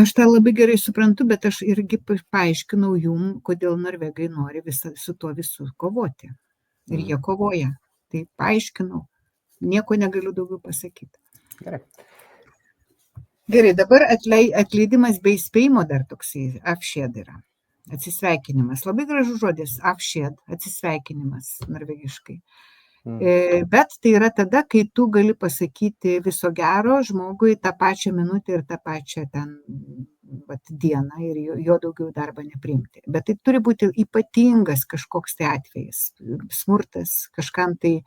Aš tą labai gerai suprantu, bet aš irgi paaiškinau jum, kodėl norvegai nori su tuo visu kovoti. Ir jie kovoja. Tai paaiškinau. Nieko negaliu daugiau pasakyti. Gerai, dabar atleidimas bei įspėjimo dar toksai afšėd yra. Atsisveikinimas. Labai gražus žodis afšėd, atsisveikinimas norvegiškai. Bet tai yra tada, kai tu gali pasakyti viso gero žmogui tą pačią minutę ir tą pačią dieną ir jo daugiau darbą nepriimti. Bet tai turi būti ypatingas kažkoks tai atvejis. Smurtas, kažkam tai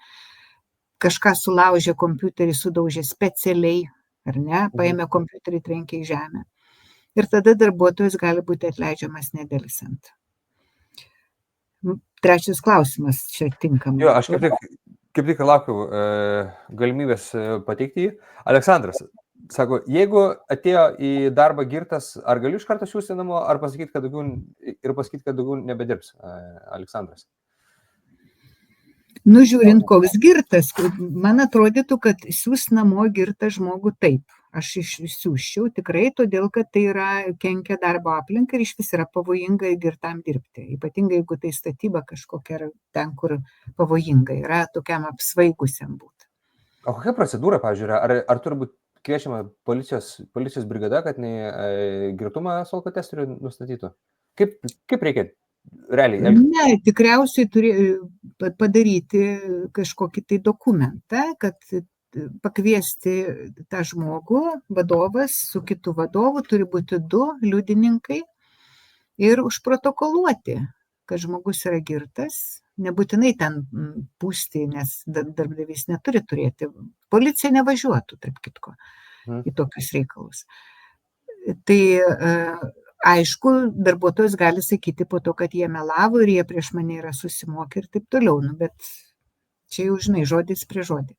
kažką sulaužė kompiuterį, sudaužė specialiai, ar ne, paėmė kompiuterį, trenkė į žemę. Ir tada darbuotojas gali būti atleidžiamas nedelsant. Trečias klausimas čia tinkamai. Jo, aš kaip tik laukiu galimybės pateikti jį. Aleksandras sako, jeigu atėjo į darbą girtas, ar galiu iš karto siūsti namo, ar pasakyti, kad daugiau nebedirbs, Aleksandras? Žiūrint, koks girtas, man atrodytų, kad siūs namo girtą žmogų taip. Aš išsiųsčiau tikrai, todėl kad tai yra kenkia darbo aplinkai ir iš vis yra pavojinga girtam dirbti. Ypatingai, jeigu tai statyba kažkokia ten, kur pavojinga yra tokiam apsvaigusiam būti. O kokia procedūra, pavyzdžiui, ar turi būti kviečiama policijos brigada, kad girtumą alkotesterių nustatytų? Kaip reikia realiai elgtis? Ne, tikriausiai turi padaryti kažkokį tai dokumentą, kad pakviesti tą žmogų, vadovas su kitu vadovu, turi būti 2 liudininkai ir užprotokoluoti, kad žmogus yra girtas, nebūtinai ten pūsti, nes darbdavys neturi turėti. Policija nevažiuotų, tarp kitko, į tokius reikalus. Tai aišku, darbuotojas gali sakyti po to, kad jie melavo ir jie prieš mane yra susimokę ir taip toliau, bet čia jau, žinai, žodis prie žodį.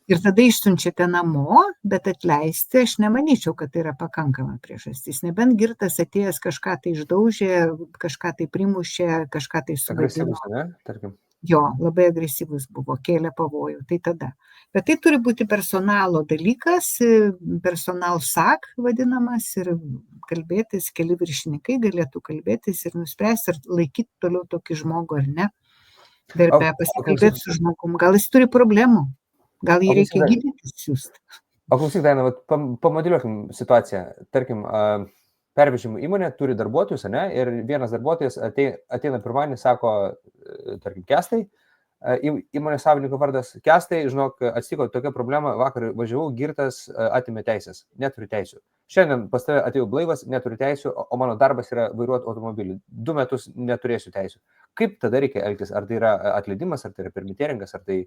Ir tada išsiunčiate namo, bet atleisti aš nemanyčiau, kad tai yra pakankama priežastis. Nebent girtas atėjęs kažką tai išdaužė, kažką tai primušė, kažką tai sugadino. Agresyvus, ne? Tarkim. Jo, labai agresyvus buvo, kėlė pavojų, tai tada. Bet tai turi būti personalo dalykas, personal sak vadinamas ir kalbėtis, keli viršininkai galėtų kalbėtis ir nuspręsti, ar laikyti toliau tokį žmogų ar ne. Darbę pasikalbėti su žmogum. Gal jis turi problemų, gal jį reikia gydytis siūsti. O klausyk, Daina, pamodeliuokim situaciją. Tarkim, pervežimų įmonė turi darbuotojus, ne? Ir vienas darbuotojas ateina pirmadienį, sako, tarkim, Kęstai, įmonės savininko vardas Kęstai, žinok, atsitiko tokia problema, vakar važiavau, girtas, atimė teisės, neturi teisių. Šiandien pas tave atėjau blaivas, neturi teisių, o mano darbas yra vairuoti automobilį. 2 metus neturėsiu teisių. Kaip tada reikia elgtis? Ar tai yra atleidimas, ar tai yra permitėringas, ar tai...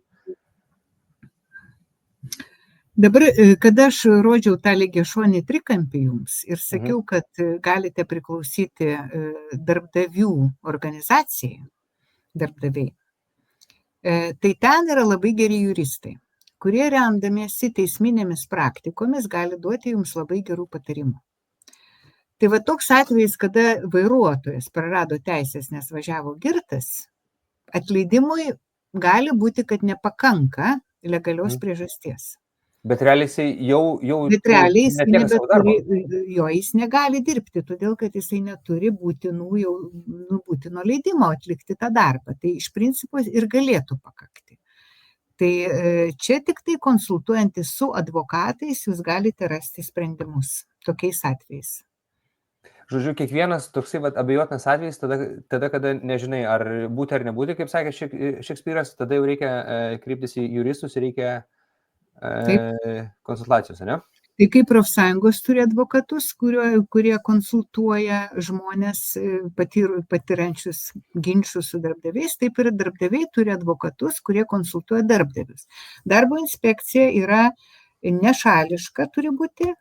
Dabar, kada aš rodžiau tą lygiašonį trikampį jums ir sakiau, kad galite priklausyti darbdavių organizacijai, darbdaviai, tai ten yra labai geri juristai, kurie remdamiesi teisminėmis praktikomis gali duoti jums labai gerų patarimų. Tai va toks atvejis, kada vairuotojas prarado teisės, nes važiavo girtas, atleidimui gali būti, kad nepakanka legalios priežasties. Bet realiai jisai jau Bet realiai jis negali dirbti, todėl kad jisai neturi būtino leidimo atlikti tą darbą. Tai iš principo ir galėtų pakakti. Tai čia tik tai konsultuojantis su advokatais jūs galite rasti sprendimus tokiais atvejais. Žodžiu, kiekvienas toksai abejotinas atvejis, tada, kada nežinai, ar būti ar nebūti, kaip sakė Šekspyras, tada jau reikia kreiptis į juristus ir reikia konsultacijos, ne? Tai kaip profsąjungos turi advokatus, kurie konsultuoja žmonės patirančius ginčius su darbdaviais, taip ir darbdaviai turi advokatus, kurie konsultuoja darbdavius. Darbo inspekcija yra nešališka, turi būti,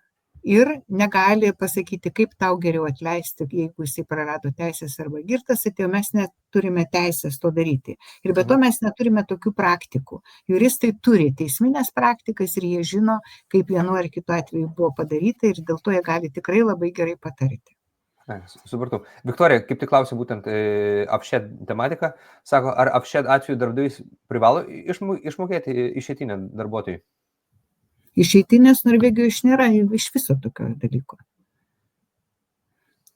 ir negali pasakyti, kaip tau geriau atleisti, jeigu jisai prarado teisės arba girtas atėjo, mes neturime teisės to daryti. Ir be to mes neturime tokių praktikų. Juristai turi teisminės praktikas ir jie žino, kaip vienu ar kitu atveju buvo padaryta ir dėl to jie gali tikrai labai gerai patarti. Supratau. Viktorija, kaip tik klausė būtent apšėd tematiką, sako, ar apšėd atveju darbdavys privalo išmokėti išeitinę darbuotojui? Išeitinės Norvegijoje nėra iš viso tokio dalyko.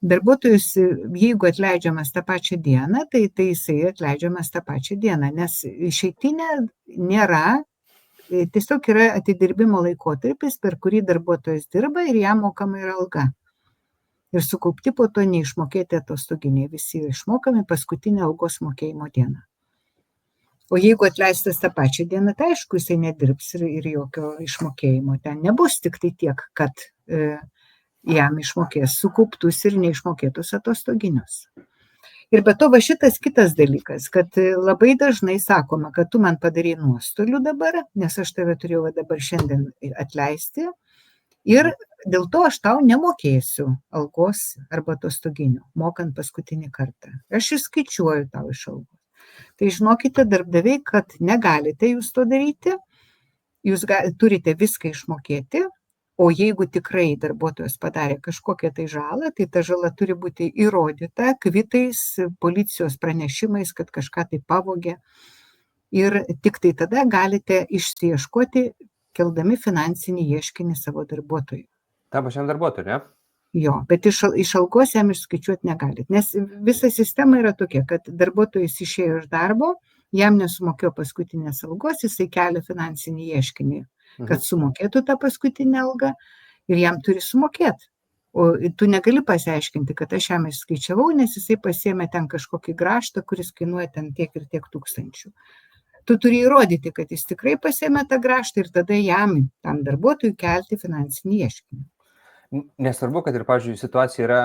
Darbuotojas, jeigu atleidžiamas tą pačią dieną, tai jisai atleidžiamas tą pačią dieną, nes išeitinė nėra, tiesiog yra atidirbimo laikotarpis, per kurį darbuotojas dirba ir jam mokama yra alga. Ir sukaupti po to neišmokėti atostoginiai, visi išmokami paskutinę algos mokėjimo dieną. O jeigu atleistas tą pačią dieną, tai aišku, jisai nedirbs ir jokio išmokėjimo ten nebus, tik tai tiek, kad jam išmokės sukauptus ir neišmokėtus atostoginius. Ir be to va šitas kitas dalykas, kad labai dažnai sakoma, kad tu man padarai nuostolių dabar, nes aš tave turėjau dabar šiandien atleisti ir dėl to aš tau nemokėsiu algos arba atostoginių, mokant paskutinį kartą. Aš išskaičiuoju tau iš algos. Tai žinokite, darbdaviai, kad negalite jūs to daryti, jūs turite viską išmokėti, o jeigu tikrai darbuotojas padarė kažkokią tai žalą, tai ta žala turi būti įrodyta kvitais, policijos pranešimais, kad kažką tai pavogė. Ir tik tai tada galite išsiieškoti, keldami finansinį ieškinį savo darbuotojui. Tam pačiam darbuotojui, ne? Jo, bet iš algos jam išskaičiuoti negalit, nes visa sistema yra tokia, kad darbuotojas išėjo iš darbo, jam nesumokėjo paskutinės algos, jisai kelia finansinį ieškinį, kad sumokėtų tą paskutinę algą ir jam turi sumokėti. O tu negali pasiaiškinti, kad aš jam išskaičiavau, nes jisai pasiėmė ten kažkokį grąžtą, kuris kainuoja ten tiek ir tiek tūkstančių. Tu turi įrodyti, kad jis tikrai pasiėmė tą grąžtą ir tada jam, tam darbuotojui, kelti finansinį ieškinį. Nesvarbu, kad ir, pavyzdžiui, situacija yra,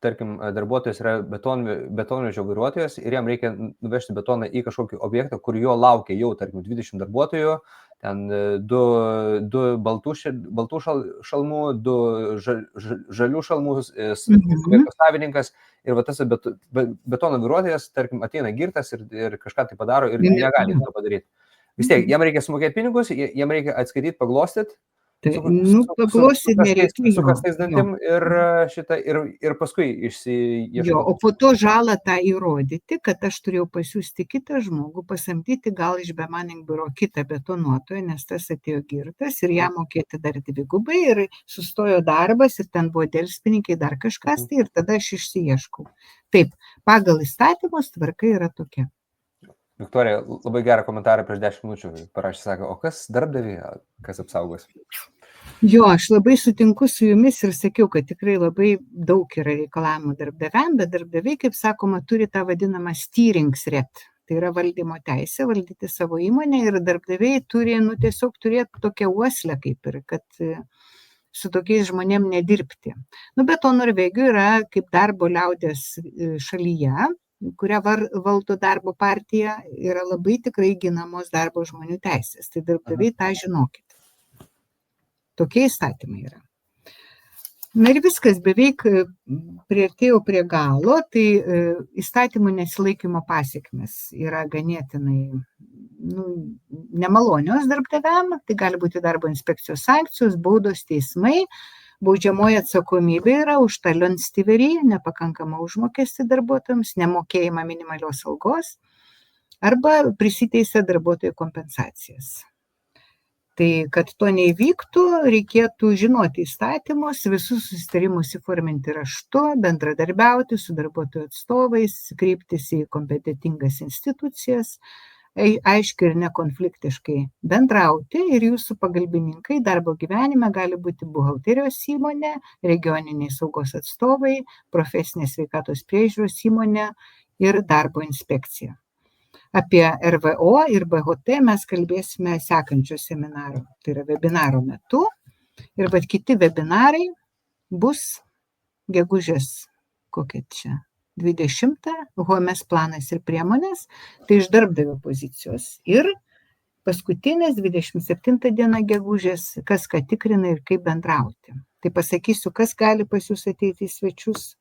tarkim, darbuotojas yra betonvežio vairuotojas ir jam reikia nuvežti betoną į kažkokį objektą, kur jo laukia jau, tarkim, 20 darbuotojų, ten 2 baltų šalmų, 2 žalių šalmų, savininkas ir va tas betono vairuotojas, tarkim, ateina girtas ir kažką tai padaro ir negali to padaryti. Vis tiek, jam reikia sumokėti pinigus, jam reikia atskaityti, paglostyti. Paglostyti nereikia. Su kastais dantim ir paskui išsiieškoti. Jo, o po to žalą tą įrodyti, kad aš turėjau pasiūsti kitą žmogų, pasamdyti gal iš bemanning biuro kitą betonuotoją, nes tas atėjo girtas ir jam mokėti dar dvigubai ir sustojo darbas ir ten buvo delspinigiai, dar kažkas tai ir tada aš išsiieškau. Taip, pagal įstatymus tvarka yra tokia. Viktorija labai gerą komentarą prieš 10 minučių parašė, sako, o kas darbdaviai, kas apsaugos? Jo, aš labai sutinku su jumis ir sakiau, kad tikrai labai daug yra reikalavimų darbdaviam, bet darbdaviai, kaip sakoma, turi tą vadinamą steering threat. Tai yra valdymo teisė, valdyti savo įmonę ir darbdaviai turi, tiesiog turėti tokią uoslę kaip ir, kad su tokiais žmonėm nedirbti. Bet to Norvegijoje yra kaip darbo liaudės šalyje, kurią valdo darbo partija, yra labai tikrai ginamos darbo žmonių teisės. Tai darbdaviai tą žinokite. Tokie įstatymai yra. Na ir viskas, beveik priartėjau prie galo, tai įstatymų nesilaikymo pasiekmes yra ganėtinai nemalonios darbdaviam, tai gali būti darbo inspekcijos sankcijos, baudos, teismai. Baudžiamoji atsakomybė yra už tą lønnstyveri, nepakankamą užmokestį darbuotojams, nemokėjimą minimalios algos arba prisiteisę darbuotojų kompensacijas. Tai, kad to neįvyktų, reikėtų žinoti įstatymus, visus susitarimus įforminti raštu, bendradarbiauti su darbuotojų atstovais, kreiptis į kompetentingas institucijas, aiškiai ir nekonfliktiškai bendrauti ir jūsų pagalbininkai darbo gyvenime gali būti buhalterijos įmonė, regioniniai saugos atstovai, profesinės sveikatos priežiūros įmonė ir darbo inspekcija. Apie RVO ir BHT mes kalbėsime sekančio seminaro, tai yra webinaro metu. Ir kiti webinarai bus gegužės, kokia čia, 20, HOMS planas ir priemonės, tai iš darbdavio pozicijos. Ir paskutinis 27 diena gegužės, kas ką tikrina ir kaip bendrauti. Tai pasakysiu, kas gali pas jūs ateiti į svečius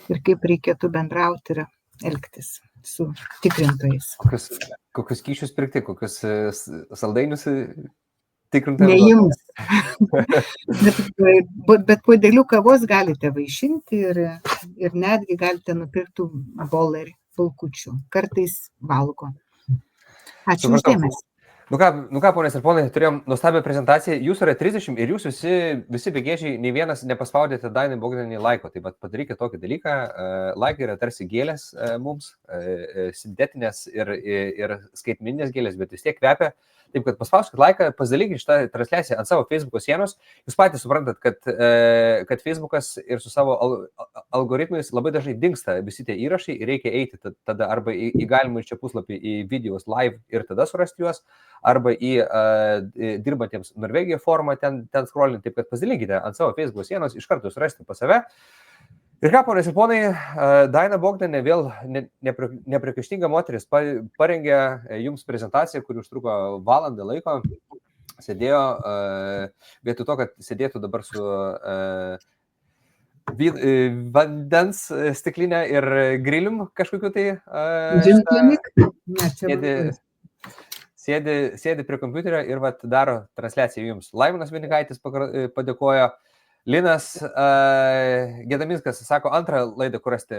ir kaip reikėtų bendrauti ir elgtis su tikrintojais. Kokius kyšius pirkti, kokius saldainius tikrinti? Ne jums. bet puodelių kavos galite vaišinti ir netgi galite nupirkti bolerį bulkučių. Kartais valgo. Ačiū už dėmesį. Nu ką, ponės ir ponai, turėjom nuostabią prezentaciją. Jūs yra 30 ir jūs visi begėžiai, nei vienas nepaspaudėte Dainai Bogdanienei laiko. Tai padarykite tokį dalyką. Laikai yra tarsi gėlės mums, sintetinės ir skaitmeninės gėlės, bet vis tiek kvepia. Taip, kad paspauskit laiką, pasidalykit šitą transliaciją ant savo Facebook'o sienos. Jūs patys suprantat, kad Facebook'as ir su savo algoritmais labai dažnai dingsta visi tie įrašai ir reikia eiti tada arba į galimą iš čia puslapį į videos live ir tada surasti juos, arba į dirbantiems Norvegijoje formą ten scrollinti. Taip, kad pasidalykite ant savo Facebook'o sienos, iš karto surasti pas save. Ir ką, ponės ir ponai, Daina Bogdanienė, vėl nepriekaištinga moteris, parengė jums prezentaciją, kuri užtruko valandą laiko. Sėdėjo, vietoj to, kad sėdėtų dabar su vandens stiklinė ir grilium kažkokiu tai. Sėdi prie kompiuterio ir daro transliaciją jums. Laimonas Vinikaitis padėkojo. Linas Gedaminskas sako, antrą laidą, kur rasti.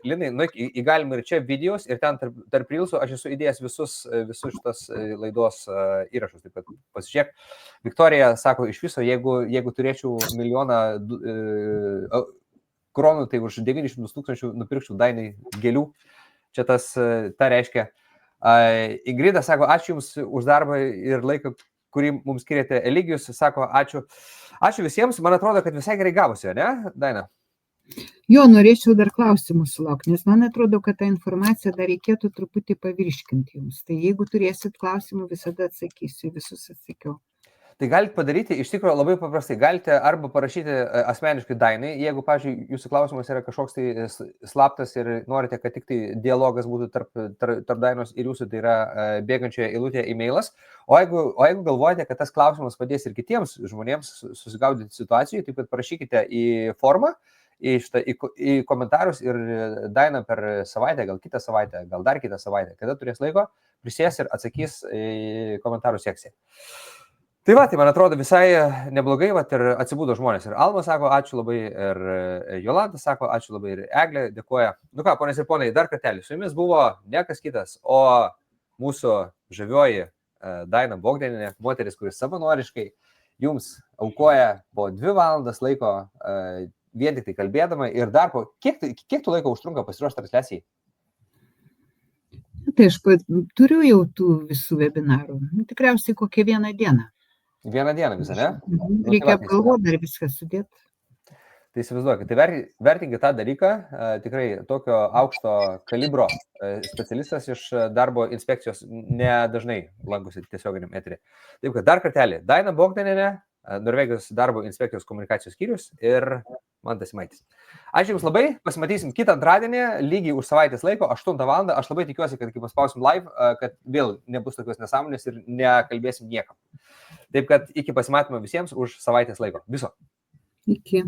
Linai, nueik į galimą ir čia videos ir ten tarp reelsų aš esu įdėjęs visus šitos laidos įrašus. Taip pat pasižiūrėk. Viktorija sako, iš viso, jeigu turėčiau milijoną kronų, tai už 900 000 nupirkčiau Dainai gėlių. Čia ta reiškia. Ingrida sako, ačiū Jums už darbą ir laiką, kurį mums skiriate. Eligijus sako, ačiū. Ačiū visiems, man atrodo, kad visai gerai gavosi, ne, Daina? Jo, norėčiau dar klausimų sulaukti, nes man atrodo, kad tą informaciją dar reikėtų truputį pavirškinti jums. Tai jeigu turėsit klausimų, visada atsakysiu, visus atsakiau. Tai galite padaryti, iš tikrųjų labai paprastai, galite arba parašyti asmeniškai Dainai, jeigu, pavyzdžiui, jūsų klausimas yra kažkoks tai slaptas ir norite, kad tik tai dialogas būtų tarp Dainos ir jūsų, tai yra bėgančioje eilutėje e-mailas, o jeigu galvojate, kad tas klausimas padės ir kitiems žmonėms susigaudyti situacijai, taip pat parašykite į formą, į komentarus ir Daina per savaitę, gal kitą savaitę, gal dar kitą savaitę, kada turės laiko, prisės ir atsakys į komentarų sekciją. Tai man atrodo visai neblogai, ir atsibūdo žmonės. Ir Alma sako, ačiū labai, ir Jolanta sako, ačiū labai, ir Eglė dėkoja. Nu ką, ponės ir ponai, dar kartelį, su jumis buvo ne kas kitas, o mūsų žavioji Daina Bogdanienė, moteris, kuris savanoriškai jums aukoja po 2 valandas laiko vien tik tai kalbėdama ir dar kiek tu laiko užtrunka pasiruošti transliacijai? Tai aš turiu jau tų visų webinarų, tikriausiai kokią 1 dieną. 1 dieną visą, ne? Reikia apgalvoti dar viską sudėti. Tai įsivaizduokit, tai vertinkit tą dalyką, tikrai tokio aukšto kalibro specialistas iš darbo inspekcijos nedažnai lankosi tiesioginiam eterį. Taip, kad dar kartelį, Daina Bogdanienė, Norvegijos darbo inspekcijos komunikacijos skyrius ir Mantas Simaitis. Ačiū Jums labai, pasimatysim kitą antradienį, lygiai už savaitės laiko, 8 val. Aš labai tikiuosi, kad kai paspausim live, kad vėl nebus tokios nesąmonės ir nekalbėsim niekam. Taip, kad iki pasimatymo visiems už savaitės laiko. Viso. Iki.